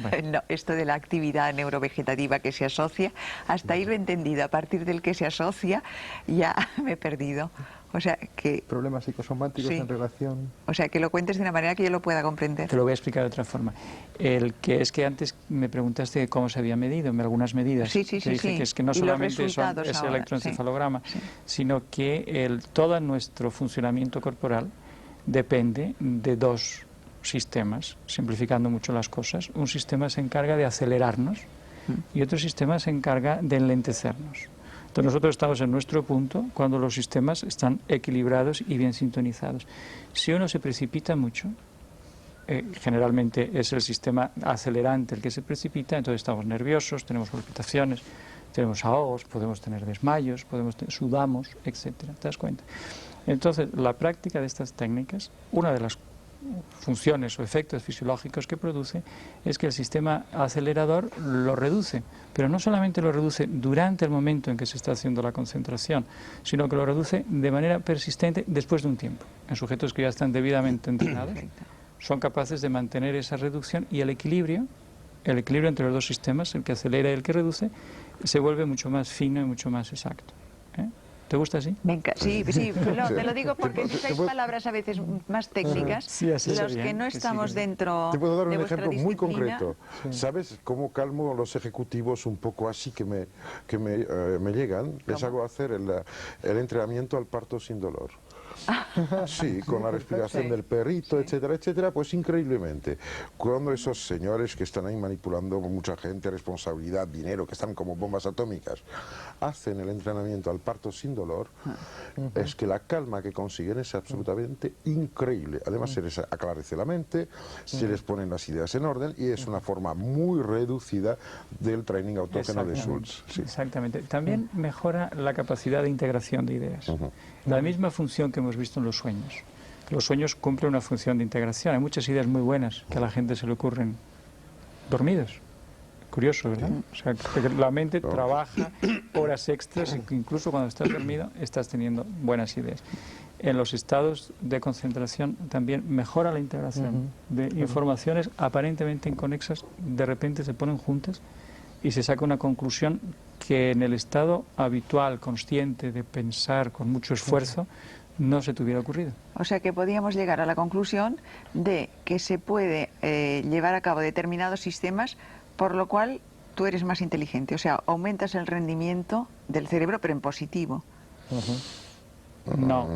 Bueno. No, esto de la actividad neurovegetativa que se asocia, hasta ahí lo he entendido. A partir del que se asocia, ya me he perdido. O sea, que... Problemas psicosomáticos Sí. en relación... O sea, que lo cuentes de una manera que yo lo pueda comprender. Te lo voy a explicar de otra forma. El que es que antes me preguntaste cómo se había medido, algunas medidas. Sí, sí, Te sí, dije sí. que es que no Y los solamente son resultados ese ahora, electroencefalograma, sí. sino que todo nuestro funcionamiento corporal depende de 2 sistemas, simplificando mucho las cosas. Un sistema se encarga de acelerarnos y otro sistema se encarga de enlentecernos. Entonces nosotros estamos en nuestro punto cuando los sistemas están equilibrados y bien sintonizados. Si uno se precipita mucho, generalmente es el sistema acelerante el que se precipita, entonces estamos nerviosos, tenemos palpitaciones, tenemos ahogos, podemos tener desmayos, sudamos, etcétera. ¿Te das cuenta? Entonces, la práctica de estas técnicas, una de las funciones o efectos fisiológicos que produce es que el sistema acelerador lo reduce, pero no solamente lo reduce durante el momento en que se está haciendo la concentración, sino que lo reduce de manera persistente después de un tiempo. En sujetos que ya están debidamente entrenados, son capaces de mantener esa reducción y el equilibrio entre los 2 sistemas, el que acelera y el que reduce, se vuelve mucho más fino y mucho más exacto. ¿Te gusta así? Sí, no, te lo digo porque usáis palabras a veces más técnicas, Sí, así los bien, que no que sí, estamos que sí. dentro Te puedo dar de un vuestra ejemplo muy disciplina. concreto. ¿Sabes cómo calmo a los ejecutivos un poco así que me llegan? Les hago hacer el entrenamiento al parto sin dolor. Sí, con la respiración Sí. del perrito, Sí. etcétera, etcétera, pues increíblemente. Cuando esos señores que están ahí manipulando mucha gente, responsabilidad, dinero, que están como bombas atómicas, hacen el entrenamiento al parto sin dolor, es que la calma que consiguen es absolutamente increíble. Además se les aclarece la mente, se les ponen las ideas en orden y es una forma muy reducida del training autógeno de Schultz. Sí. Exactamente. También mejora la capacidad de integración de ideas. La misma función que hemos visto en los sueños. Los sueños cumplen una función de integración. Hay muchas ideas muy buenas que a la gente se le ocurren dormidos. Curioso, ¿verdad? O sea, que la mente trabaja horas extras y que incluso cuando estás dormido estás teniendo buenas ideas. En los estados de concentración también mejora la integración de informaciones aparentemente inconexas, de repente se ponen juntas y se saca una conclusión que en el estado habitual, consciente de pensar con mucho esfuerzo, no se te hubiera ocurrido. O sea que podíamos llegar a la conclusión de que se puede llevar a cabo determinados sistemas, por lo cual tú eres más inteligente. O sea, aumentas el rendimiento del cerebro, pero en positivo. No.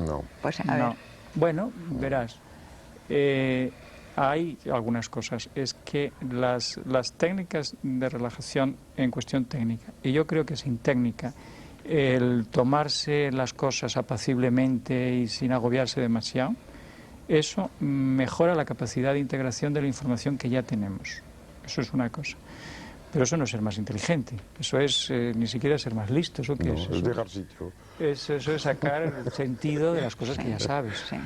No. Pues a No. ver. Bueno, verás, hay algunas cosas. Es que las técnicas de relajación en cuestión técnica, y yo creo que sin técnica, el tomarse las cosas apaciblemente y sin agobiarse demasiado, eso mejora la capacidad de integración de la información que ya tenemos. Eso es una cosa. Pero eso no es ser más inteligente, eso es ni siquiera ser más listo. ¿Eso qué No, es? es Eso dejar sitio. eso es sacar el sentido de las cosas que ya sabes. Sí.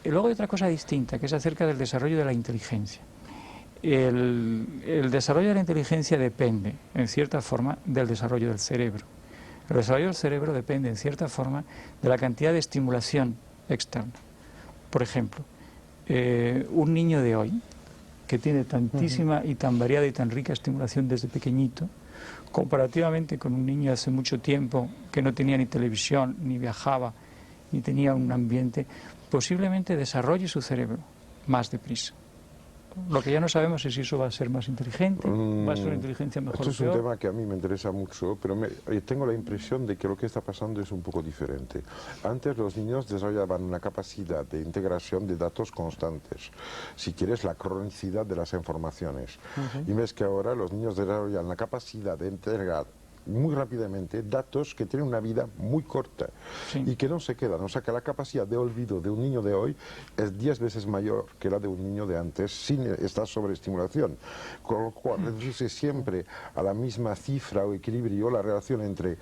Y luego hay otra cosa distinta, que es acerca del desarrollo de la inteligencia. El desarrollo de la inteligencia depende, en cierta forma, del desarrollo del cerebro. El desarrollo del cerebro depende, en cierta forma, de la cantidad de estimulación externa. Por ejemplo, un niño de hoy, que tiene tantísima y tan variada y tan rica estimulación desde pequeñito, comparativamente con un niño hace mucho tiempo que no tenía ni televisión, ni viajaba, ni tenía un ambiente, posiblemente desarrolle su cerebro más deprisa. Lo que ya no sabemos es si eso va a ser más inteligente, va a ser una inteligencia mejor Esto o es un peor. tema que a mí me interesa mucho, pero tengo la impresión de que lo que está pasando es un poco diferente. Antes los niños desarrollaban una capacidad de integración de datos constantes, si quieres la cronicidad de las informaciones. Y ves que ahora los niños desarrollan la capacidad de integrar muy rápidamente datos que tienen una vida muy corta y que no se quedan. O sea que la capacidad de olvido de un niño de hoy es 10 veces mayor que la de un niño de antes sin esta sobreestimulación. Con lo cual reduce siempre a la misma cifra o equilibrio la relación entre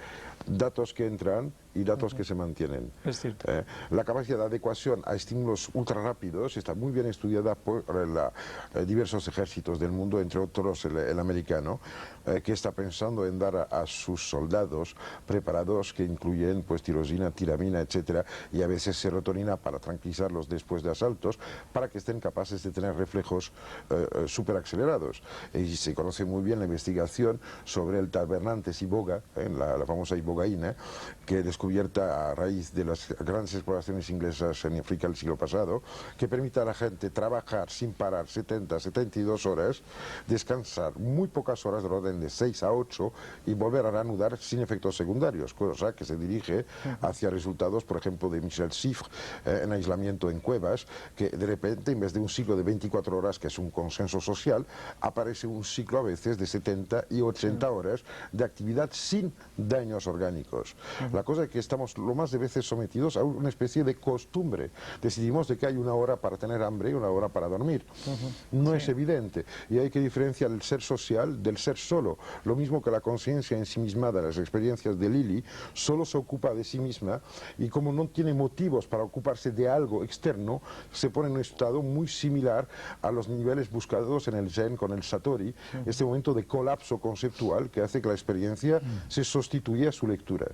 datos que entran y datos que se mantienen. Es cierto. La capacidad de adecuación a estímulos ultra rápidos está muy bien estudiada por diversos ejércitos del mundo, entre otros el americano, que está pensando en dar a sus soldados preparados que incluyen pues tirosina, tiramina, etcétera, y a veces serotonina para tranquilizarlos después de asaltos, para que estén capaces de tener reflejos súper acelerados. Y se conoce muy bien la investigación sobre el tabernantes iboga, la famosa ibogaína, que descubierta a raíz de las grandes exploraciones inglesas en África el siglo pasado, que permite a la gente trabajar sin parar 70, 72 horas, descansar muy pocas horas, del orden de 6 a 8, y volver a reanudar sin efectos secundarios, cosa que se dirige hacia resultados, por ejemplo, de Michel Siffre, en aislamiento en cuevas, que de repente, en vez de un ciclo de 24 horas, que es un consenso social, aparece un ciclo a veces de 70 y 80 horas de actividad sin daños orgánicos. La cosa es que estamos lo más de veces sometidos a una especie de costumbre. Decidimos de que hay una hora para tener hambre y una hora para dormir. No es evidente. Y hay que diferenciar el ser social del ser solo. Lo mismo que la conciencia ensimismada, las experiencias de Lili, solo se ocupa de sí misma y como no tiene motivos para ocuparse de algo externo, se pone en un estado muy similar a los niveles buscados en el Zen con el Satori, este momento de colapso conceptual que hace que la experiencia se sustituya a su lectura.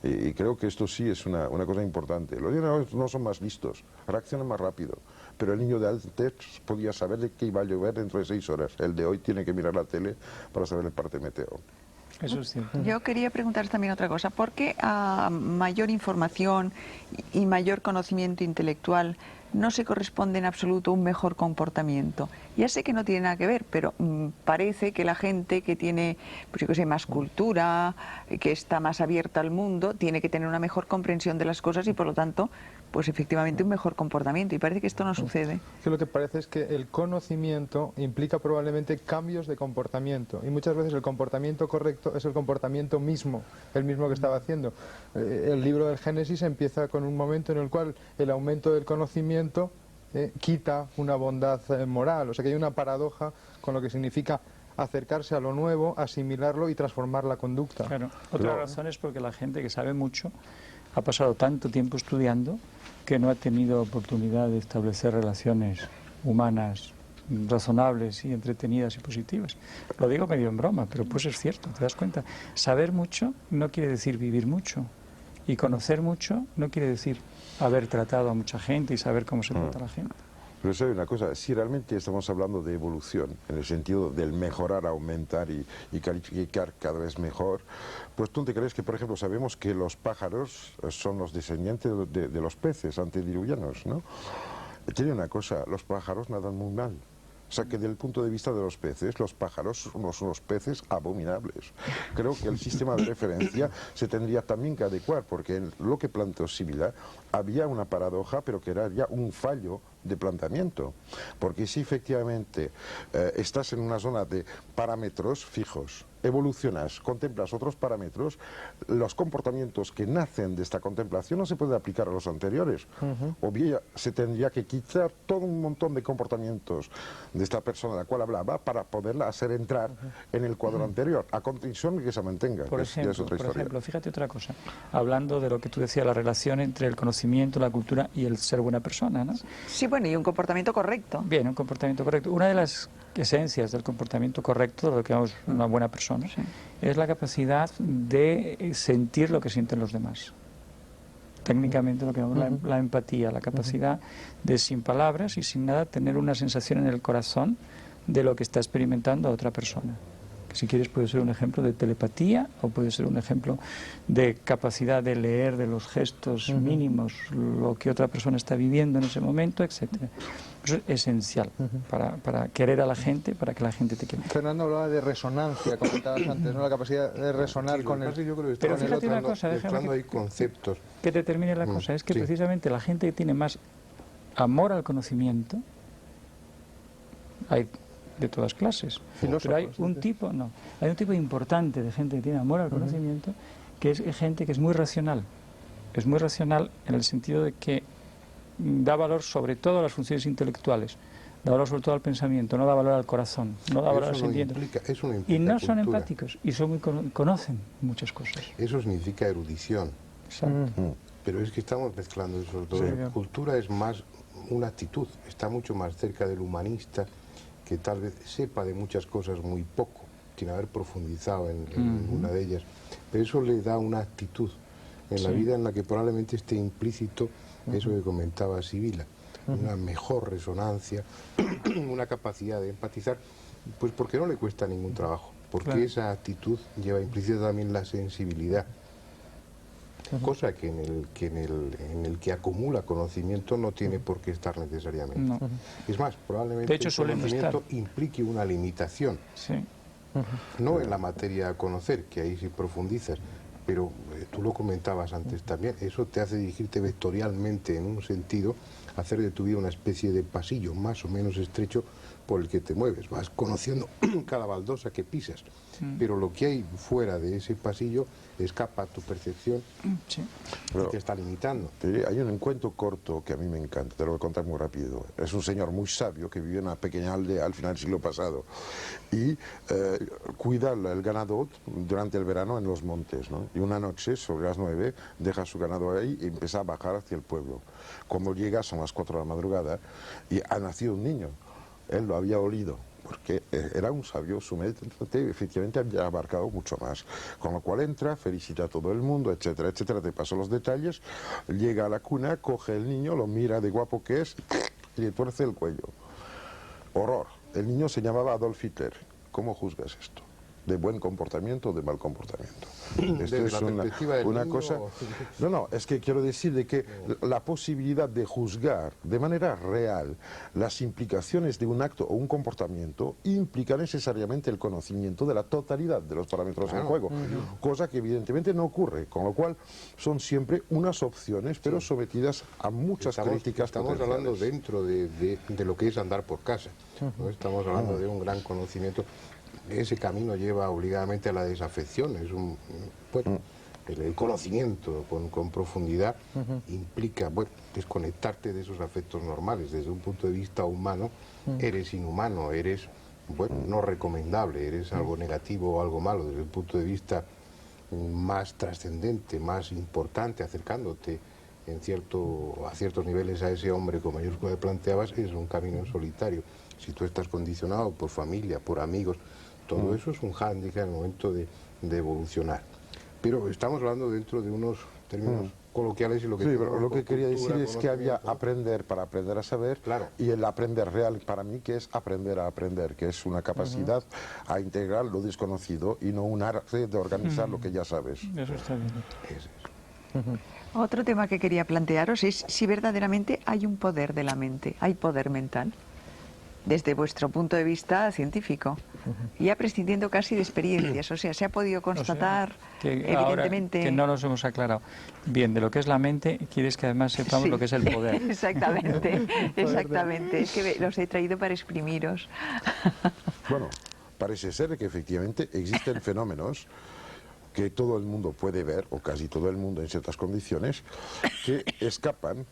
Y creo que esto sí es una cosa importante. Los niños no son más listos, reaccionan más rápido. Pero el niño de antes podía saber de que iba a llover dentro de 6 horas. El de hoy tiene que mirar la tele para saber el parte meteo. Eso es cierto. Yo quería preguntaros también otra cosa. ¿Por qué a mayor información y mayor conocimiento intelectual no se corresponde en absoluto un mejor comportamiento? Ya sé que no tiene nada que ver, pero parece que la gente que tiene, pues yo que sé, más cultura, que está más abierta al mundo, tiene que tener una mejor comprensión de las cosas y por lo tanto, pues efectivamente un mejor comportamiento. Y parece que esto no sucede. Que lo que parece es que el conocimiento implica probablemente cambios de comportamiento y muchas veces el comportamiento correcto es el comportamiento mismo, el mismo que estaba haciendo. El libro del Génesis empieza con un momento en el cual el aumento del conocimiento quita una bondad moral, o sea que hay una paradoja con lo que significa acercarse a lo nuevo, asimilarlo y transformar la conducta. Claro. Otra razón es porque la gente que sabe mucho ha pasado tanto tiempo estudiando que no ha tenido oportunidad de establecer relaciones humanas razonables y entretenidas y positivas. Lo digo medio en broma, pero pues es cierto, ¿te das cuenta? Saber mucho no quiere decir vivir mucho, y conocer mucho no quiere decir haber tratado a mucha gente y saber cómo se trata a la gente. Pero sabe una cosa, si realmente estamos hablando de evolución, en el sentido del mejorar, aumentar y calificar cada vez mejor, pues tú te crees que, por ejemplo, sabemos que los pájaros son los descendientes de los peces antediluvianos, ¿no? Tiene una cosa, los pájaros nadan muy mal. O sea que desde el punto de vista de los peces, los pájaros son unos peces abominables. Creo que el sistema de referencia se tendría también que adecuar, porque en lo que planteó Sibila había una paradoja, pero que era ya un fallo de planteamiento. Porque si efectivamente estás en una zona de parámetros fijos, evolucionas, contemplas otros parámetros, los comportamientos que nacen de esta contemplación no se pueden aplicar a los anteriores. O bien se tendría que quitar todo un montón de comportamientos de esta persona de la cual hablaba para poderla hacer entrar en el cuadro anterior, a condición de que se mantenga. Por ejemplo, fíjate otra cosa, hablando de lo que tú decías, la relación entre el conocimiento, la cultura y el ser buena persona, ¿no? Sí, bueno, y un comportamiento correcto. Bien, un comportamiento correcto. Una de las esencias del comportamiento correcto, de lo que llamamos una buena persona, es la capacidad de sentir lo que sienten los demás. Técnicamente lo que llamamos la empatía, la capacidad de, sin palabras y sin nada, tener una sensación en el corazón de lo que está experimentando otra persona. Que si quieres puede ser un ejemplo de telepatía o puede ser un ejemplo de capacidad de leer de los gestos mínimos lo que otra persona está viviendo en ese momento, etcétera. Eso es esencial para querer a la gente, para que la gente te quiera. Fernando hablaba de resonancia, comentabas antes, ¿no? La capacidad de resonar sí, con el... Yo creo que pero fíjate una cosa, hay conceptos. Que te termine la cosa, es que precisamente la gente que tiene más amor al conocimiento, hay de todas clases. Filósofos, Pero hay un dices. tipo, no, hay un tipo importante de gente que tiene amor al conocimiento, que es gente que es muy racional. Es muy racional en el sentido de que da valor sobre todo a las funciones intelectuales, da valor sobre todo al pensamiento, no da valor al corazón, no da valor al sentimiento. Eso no Y implica no son cultura. empáticos, y son muy conocen muchas cosas. Eso significa erudición. Exacto. Pero es que estamos mezclando esos dos. Sí. Cultura es más una actitud, está mucho más cerca del humanista, que tal vez sepa de muchas cosas muy poco, sin haber profundizado en ninguna de ellas. Pero eso le da una actitud en la vida en la que probablemente esté implícito eso que comentaba Sibila, una mejor resonancia, una capacidad de empatizar, pues porque no le cuesta ningún trabajo, porque Claro. esa actitud lleva implícita también la sensibilidad. Cosa que en el que acumula conocimiento no tiene por qué estar necesariamente. No. Es más, probablemente De hecho, el suelen conocimiento estar. implique una limitación, Sí. no en la materia a conocer, que ahí sí profundizas, pero tú lo comentabas antes también, eso te hace dirigirte vectorialmente en un sentido, hacer de tu vida una especie de pasillo más o menos estrecho por el que te mueves, vas conociendo cada baldosa que pisas, pero lo que hay fuera de ese pasillo escapa a tu percepción Sí. y te está limitando. Hay un cuento corto que a mí me encanta, te lo voy a contar muy rápido. Es un señor muy sabio que vive en una pequeña aldea al final del siglo pasado y cuida el ganado durante el verano en los montes, ¿no? Y una noche, sobre las 9, deja su ganado ahí y empieza a bajar hacia el pueblo. Cuando llega, son las 4 de la madrugada y ha nacido un niño. Él lo había olido, porque era un sabio, su mente efectivamente había abarcado mucho más. Con lo cual entra, felicita a todo el mundo, etcétera, etcétera, te paso los detalles, llega a la cuna, coge el niño, lo mira de guapo que es y le tuerce el cuello. Horror. El niño se llamaba Adolf Hitler. ¿Cómo juzgas esto? ¿De buen comportamiento o de mal comportamiento? Esto Desde es la perspectiva del una niño, cosa... No, es que quiero decir de que la posibilidad de juzgar de manera real las implicaciones de un acto o un comportamiento implica necesariamente el conocimiento de la totalidad de los parámetros en juego, cosa que evidentemente no ocurre, con lo cual son siempre unas opciones, pero sometidas a muchas críticas Estamos potenciales. hablando dentro de lo que es andar por casa, ¿no? Estamos hablando de un gran conocimiento. Ese camino lleva obligadamente a la desafección, es bueno, el conocimiento con profundidad implica desconectarte de esos afectos normales. Desde un punto de vista humano eres inhumano, eres no recomendable, eres algo negativo o algo malo. Desde el punto de vista más trascendente, más importante, acercándote a ciertos niveles a ese hombre con mayúscula que planteabas, es un camino en solitario. Si tú estás condicionado por familia, por amigos, todo eso es un hándicap en el momento de evolucionar. Pero estamos hablando dentro de unos términos coloquiales y lo que... Sí, pero lo que quería cultura, decir es que había conocimiento, aprender para aprender a saber, Claro. y el aprender real para mí que es aprender a aprender, que es una capacidad a integrar lo desconocido y no un arte de organizar lo que ya sabes. Eso está bien. Otro tema que quería plantearos es si verdaderamente hay un poder de la mente, hay poder mental, desde vuestro punto de vista científico, ya prescindiendo casi de experiencias, o sea, se ha podido constatar Que ahora evidentemente... que no nos hemos aclarado bien de lo que es la mente, quieres que además sepamos Sí. lo que es el poder. Exactamente, exactamente, es que los he traído para exprimiros. Bueno, parece ser que efectivamente existen fenómenos que todo el mundo puede ver, o casi todo el mundo en ciertas condiciones, que escapan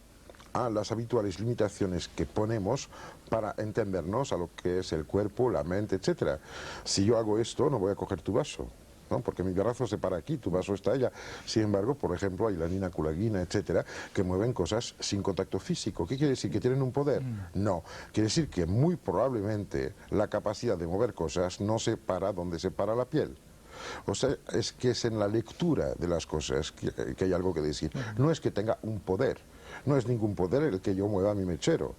a las habituales limitaciones que ponemos para entendernos a lo que es el cuerpo, la mente, etcétera. Si yo hago esto, no voy a coger tu vaso, ¿no? Porque mi brazo se para aquí, tu vaso está allá. Sin embargo, por ejemplo, hay lanina, culagina, etcétera, que mueven cosas sin contacto físico. ¿Qué quiere decir? ¿Que tienen un poder? No. Quiere decir que muy probablemente la capacidad de mover cosas no se para donde se para la piel. O sea, es que es en la lectura de las cosas que hay algo que decir. No es que tenga un poder, no es ningún poder el que yo mueva mi mechero.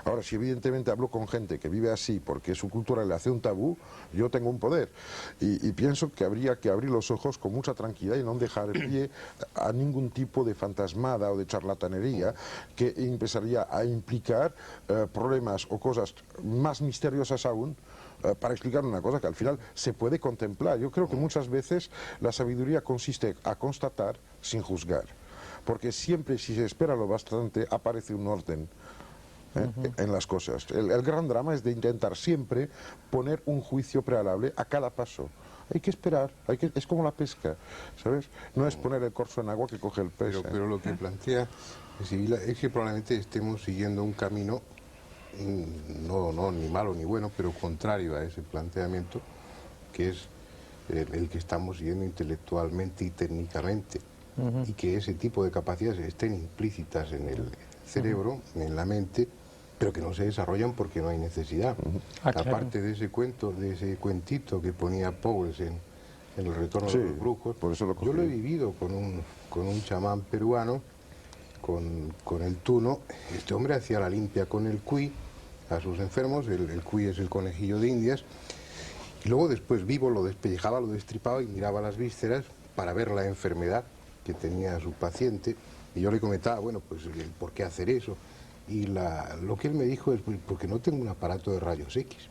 Ahora, si evidentemente hablo con gente que vive así porque su cultura le hace un tabú, yo tengo un poder. Y pienso que habría que abrir los ojos con mucha tranquilidad y no dejar pie a ningún tipo de fantasmada o de charlatanería que empezaría a implicar problemas o cosas más misteriosas aún, para explicar una cosa que al final se puede contemplar. Yo creo que muchas veces la sabiduría consiste a constatar sin juzgar, porque siempre si se espera lo bastante aparece un orden en las cosas. El gran drama es de intentar siempre poner un juicio prealable a cada paso. Hay que esperar, es como la pesca, ¿sabes? No es poner el corzo en agua que coge el pez. Pero lo que plantea Sibila es que probablemente estemos siguiendo un camino, no ni malo ni bueno, pero contrario a ese planteamiento, que es el que estamos siguiendo intelectualmente y técnicamente, y que ese tipo de capacidades estén implícitas en el cerebro, en la mente, pero que no se desarrollan porque no hay necesidad. Claro. Aparte de ese cuento, de ese cuentito que ponía Powell en El retorno Sí, de los brujos, por eso lo yo lo he cogí. vivido con un chamán peruano, con el tuno. Este hombre hacía la limpia con el cuy a sus enfermos, el cuy es el conejillo de Indias, y luego después vivo lo despellejaba, lo destripaba y miraba las vísceras para ver la enfermedad que tenía su paciente, y yo le comentaba, bueno, pues ¿por qué hacer eso? Y lo que él me dijo es, pues, porque no tengo un aparato de rayos X.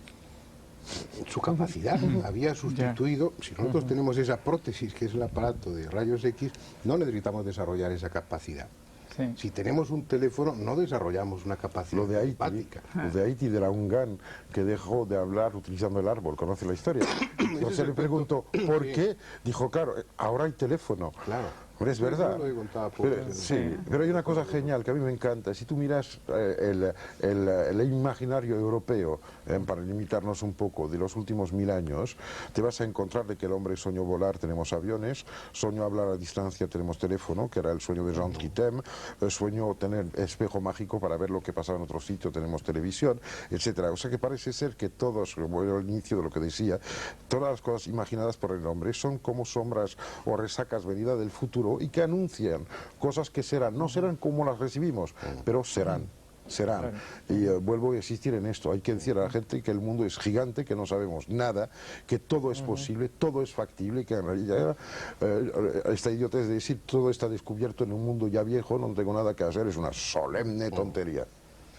Su capacidad había sustituido, si nosotros tenemos esa prótesis que es el aparato de rayos X, no necesitamos desarrollar esa capacidad. Sí. Si tenemos un teléfono, no desarrollamos una capacidad Lo de Haití, empática. lo de Haití, de la Ungan, que dejó de hablar utilizando el árbol, ¿conoce la historia? Entonces le preguntó, ¿por qué? Dijo, claro, ahora hay teléfono. Claro. Hombre, es verdad. Yo lo he contado por Pero, eso. sí, pero hay una cosa genial que a mí me encanta. Si tú miras el imaginario europeo, para limitarnos un poco, de los últimos 1000 años, te vas a encontrar de que el hombre soñó volar, tenemos aviones, soñó hablar a distancia, tenemos teléfono, que era el sueño de Jean Tritem, sueño tener espejo mágico para ver lo que pasaba en otro sitio, tenemos televisión, etcétera. O sea que parece ser que todos, como era el inicio de lo que decía, todas las cosas imaginadas por el hombre son como sombras o resacas venidas del futuro y que anuncian cosas que serán, no serán como las recibimos, pero serán. Y vuelvo a insistir en esto, hay que decir a la gente que el mundo es gigante, que no sabemos nada, que todo es posible, todo es factible, que en realidad esta idiotez de decir todo está descubierto en un mundo ya viejo, no tengo nada que hacer, es una solemne tontería.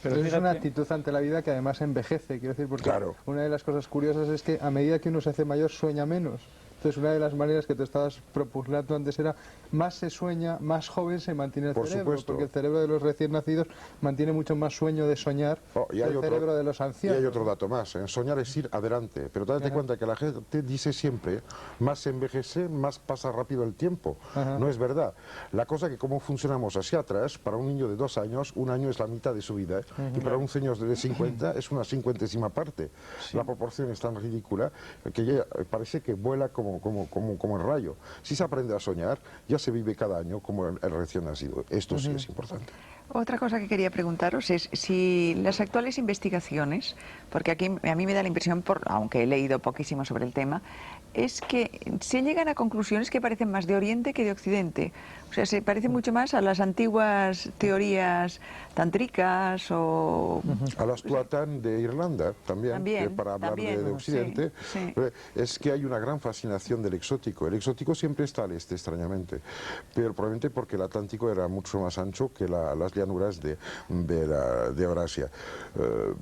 Pero es fíjate- una actitud ante la vida que además envejece, quiero decir, porque Claro. una de las cosas curiosas es que a medida que uno se hace mayor sueña menos. Entonces una de las maneras que te estabas propugnando antes era más se sueña, más joven se mantiene el Por cerebro, supuesto. porque el cerebro de los recién nacidos mantiene mucho más sueño de soñar Y que hay el cerebro de los Y ancianos. hay otro dato más, soñar es ir adelante, pero date cuenta que la gente dice siempre, más se envejece, más pasa rápido el tiempo. Ajá. No es verdad. La cosa que como funcionamos hacia atrás, para un niño de 2 años, un año es la mitad de su vida, y para un señor de 50 es una 50ª parte. La proporción es tan ridícula que ya parece que vuela como el rayo. Si se aprende a soñar, ya se vive cada año como el recién nacido. Esto sí es importante. Otra cosa que quería preguntaros es si las actuales investigaciones, porque aquí a mí me da la impresión, aunque he leído poquísimo sobre el tema, es que se llegan a conclusiones que parecen más de Oriente que de Occidente. O sea, se parece mucho más a las antiguas teorías tántricas o... A las Tuatán de Irlanda también, También, que para hablar también, de Occidente, sí. es que hay una gran fascinación del exótico. El exótico siempre está al este, extrañamente, pero probablemente porque el Atlántico era mucho más ancho que las llanuras de Eurasia.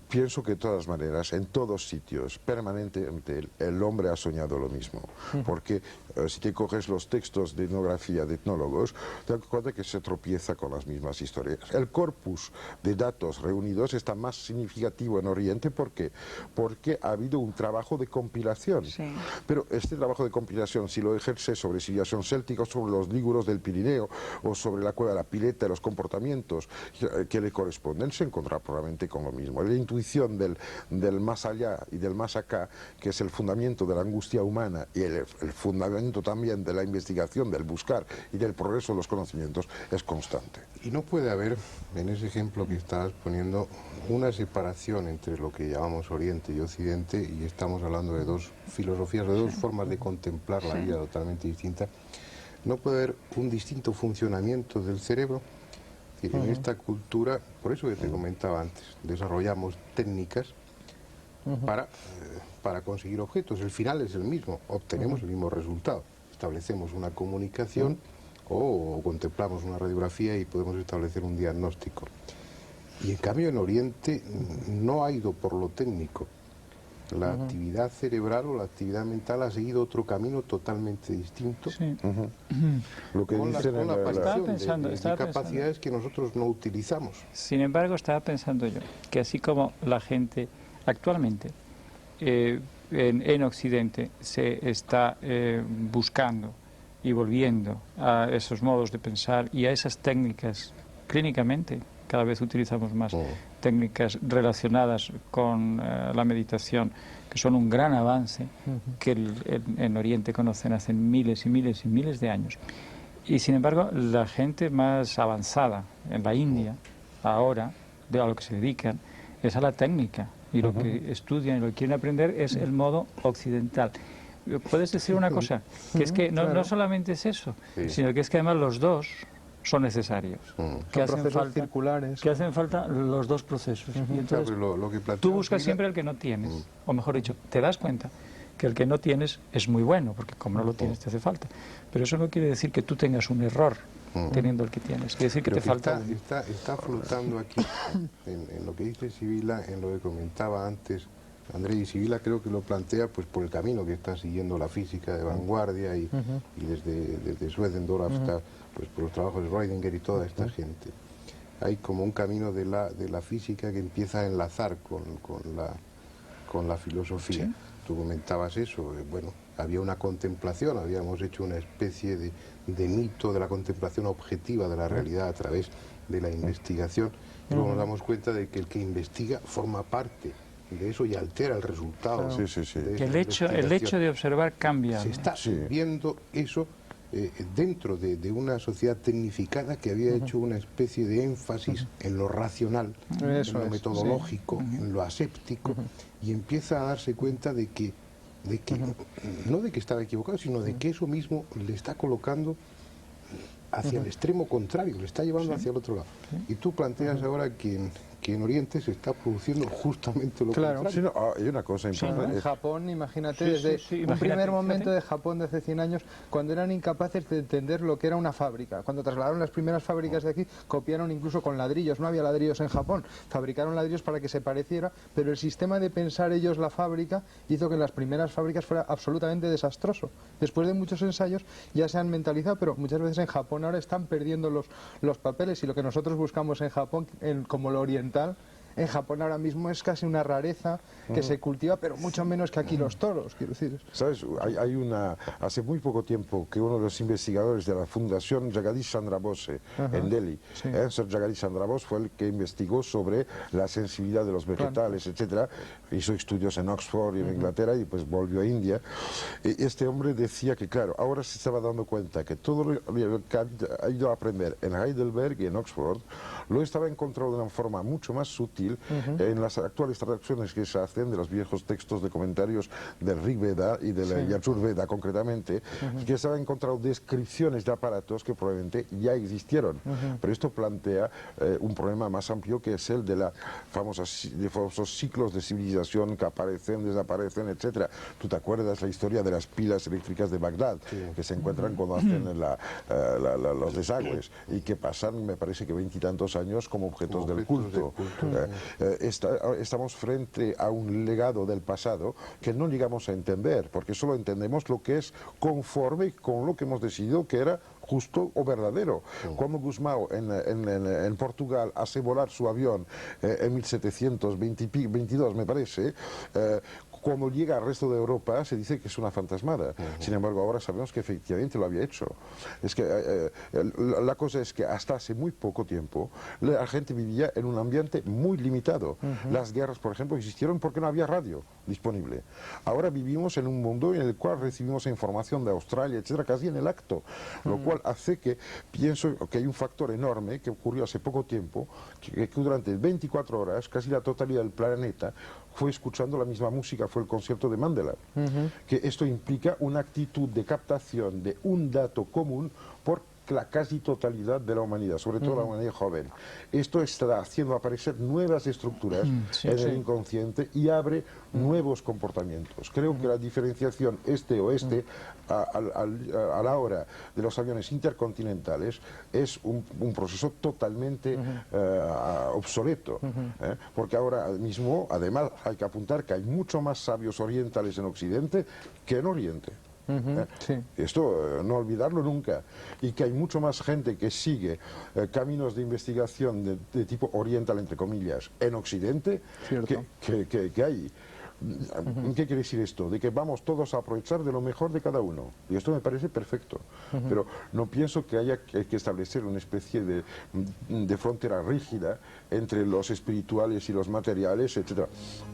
Pienso que de todas maneras, en todos sitios, permanentemente, el hombre ha soñado lo mismo, porque si te coges los textos de etnografía de etnólogos, te das cuenta que se tropieza con las mismas historias. El corpus de datos reunidos está más significativo en Oriente porque ha habido un trabajo de compilación. Sí. Pero este trabajo de compilación, si lo ejerce sobre civilización céltica, o sobre los líguros del Pirineo, o sobre la cueva de la Pileta, los comportamientos que le corresponden, se encontrará probablemente con lo mismo. La intuición del más allá y del más acá, que es el fundamento de la angustia humana y el fundamento también de la investigación, del buscar y del progreso de los conocimientos, es constante. Y no puede haber, en ese ejemplo que estabas poniendo, una separación entre lo que llamamos Oriente y Occidente, y estamos hablando de dos filosofías, de dos formas de contemplar la vida totalmente distintas. No puede haber un distinto funcionamiento del cerebro. Es decir, en esta cultura, por eso que te comentaba antes, desarrollamos técnicas para conseguir objetos. El final es el mismo, obtenemos el mismo resultado. Establecemos una comunicación o contemplamos una radiografía y podemos establecer un diagnóstico. Y en cambio en Oriente no ha ido por lo técnico, la actividad cerebral o la actividad mental ha seguido otro camino totalmente distinto, Sí. Lo que con dicen la en la- aparición de estaba capacidades que nosotros no utilizamos. Sin embargo, estaba pensando yo que así como la gente actualmente en Occidente se está buscando y volviendo a esos modos de pensar y a esas técnicas clínicamente, cada vez utilizamos más técnicas relacionadas con la meditación, que son un gran avance que en Oriente conocen hace miles y miles y miles de años. Y sin embargo, la gente más avanzada en la India, ahora, a lo que se dedican, es a la técnica. Y lo que estudian y lo que quieren aprender es el modo occidental. Puedes decir una cosa, que es que no solamente es eso, sino que es que además los dos son necesarios. Que Son procesos circulares. que hacen falta los dos procesos. Y entonces, Claro, lo que tú plantea buscas Sibila- siempre el que no tienes. O mejor dicho, te das cuenta que el que no tienes es muy bueno, porque como no lo tienes te hace falta. Pero eso no quiere decir que tú tengas un error teniendo el que tienes. Quiere decir que Pero te falta está flotando aquí en lo que dice Sibila, en lo que comentaba antes Andrés, y Sibila creo que lo plantea pues por el camino que está siguiendo la física de vanguardia y desde Swedendorf hasta pues por los trabajos de Rödinger y toda esta gente. Hay como un camino de la física que empieza a enlazar con la filosofía. Sí. Tú comentabas eso, bueno, había una contemplación, habíamos hecho una especie de mito de la contemplación objetiva de la realidad a través de la investigación, y luego nos damos cuenta de que el que investiga forma parte de eso y altera el resultado. Sí, sí, sí. de que esa el hecho de observar cambia. se está viendo eso dentro de una sociedad tecnificada que había hecho una especie de énfasis en lo racional, Eso en lo es, metodológico, en lo aséptico, y empieza a darse cuenta de que no de que estaba equivocado, sino de que eso mismo le está colocando hacia el extremo contrario, le está llevando hacia el otro lado. Y tú planteas ahora que en Oriente se está produciendo justamente lo Claro. contrario. Sí, no, hay una cosa importante. En Japón, imagínate, Sí, desde sí, un imagínate, primer fíjate. momento de Japón de hace 100 años, cuando eran incapaces de entender lo que era una fábrica. Cuando trasladaron las primeras fábricas de aquí, copiaron incluso con ladrillos. No había ladrillos en Japón. Fabricaron ladrillos para que se pareciera, pero el sistema de pensar ellos la fábrica hizo que en las primeras fábricas fuera absolutamente desastroso. Después de muchos ensayos ya se han mentalizado, pero muchas veces en Japón ahora están perdiendo los papeles, y lo que nosotros buscamos en Japón, como lo oriental, en Japón ahora mismo es casi una rareza que se cultiva, pero mucho menos que aquí los toros, quiero decir. ¿Sabes? Hace muy poco tiempo que uno de los investigadores de la Fundación Jagadish Chandra Bose en Delhi, Sir Jagadish Chandra Bose, fue el que investigó sobre la sensibilidad de los vegetales, etcétera. Hizo estudios en Oxford y en Inglaterra y pues volvió a India. Y este hombre decía que, claro, ahora se estaba dando cuenta que todo lo que ha ido a aprender en Heidelberg y en Oxford lo estaba encontrando de una forma mucho más sutil en las actuales traducciones que se hacen de los viejos textos de comentarios del Rig Veda y del Yajur Veda concretamente, que se han encontrado descripciones de aparatos que probablemente ya existieron. Pero esto plantea un problema más amplio, que es el de los famosos ciclos de civilización que aparecen, desaparecen, etcétera. ¿Tú te acuerdas la historia de las pilas eléctricas de Bagdad, que se encuentran cuando hacen los desagües y que pasan, me parece que 20 y tantos años como objetos del culto? Estamos frente a un legado del pasado que no llegamos a entender, porque solo entendemos lo que es conforme con lo que hemos decidido que era justo o verdadero. Cuando Gusmão en Portugal hace volar su avión en 1722, me parece, cuando llega al resto de Europa se dice que es una fantasmada. Sin embargo, ahora sabemos que efectivamente lo había hecho. Es que la cosa es que hasta hace muy poco tiempo la gente vivía en un ambiente muy limitado. Las guerras, por ejemplo, existieron porque no había radio disponible. Ahora vivimos en un mundo en el cual recibimos información de Australia, etcétera, casi en el acto, lo cual hace que pienso que hay un factor enorme que ocurrió hace poco tiempo, que durante 24 horas casi la totalidad del planeta fue escuchando la misma música, fue el concierto de Mandela. Que esto implica una actitud de captación de un dato común por la casi totalidad de la humanidad, sobre todo la humanidad joven. Esto está haciendo aparecer nuevas estructuras en el inconsciente y abre nuevos comportamientos. Creo que la diferenciación este-oeste a la hora de los aviones intercontinentales es un proceso totalmente obsoleto, porque ahora mismo, además, hay que apuntar que hay mucho más sabios orientales en Occidente que en Oriente. Esto no olvidarlo nunca, y que hay mucho más gente que sigue caminos de investigación de tipo oriental, entre comillas, en Occidente que hay. ¿Qué quiere decir esto? De que vamos todos a aprovechar de lo mejor de cada uno, y esto me parece perfecto, pero no pienso que haya que establecer una especie de frontera rígida entre los espirituales y los materiales, etcétera.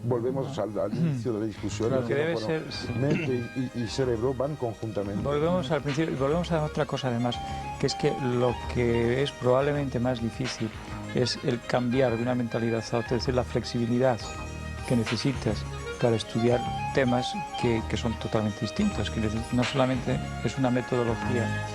Volvemos al inicio de la discusión. Lo que debe ser, mente y cerebro van conjuntamente. Volvemos al principio, volvemos a otra cosa además, que es que lo que es probablemente más difícil es el cambiar de una mentalidad a otra, es decir, la flexibilidad que necesitas para estudiar temas que son totalmente distintos, que no solamente es una metodología,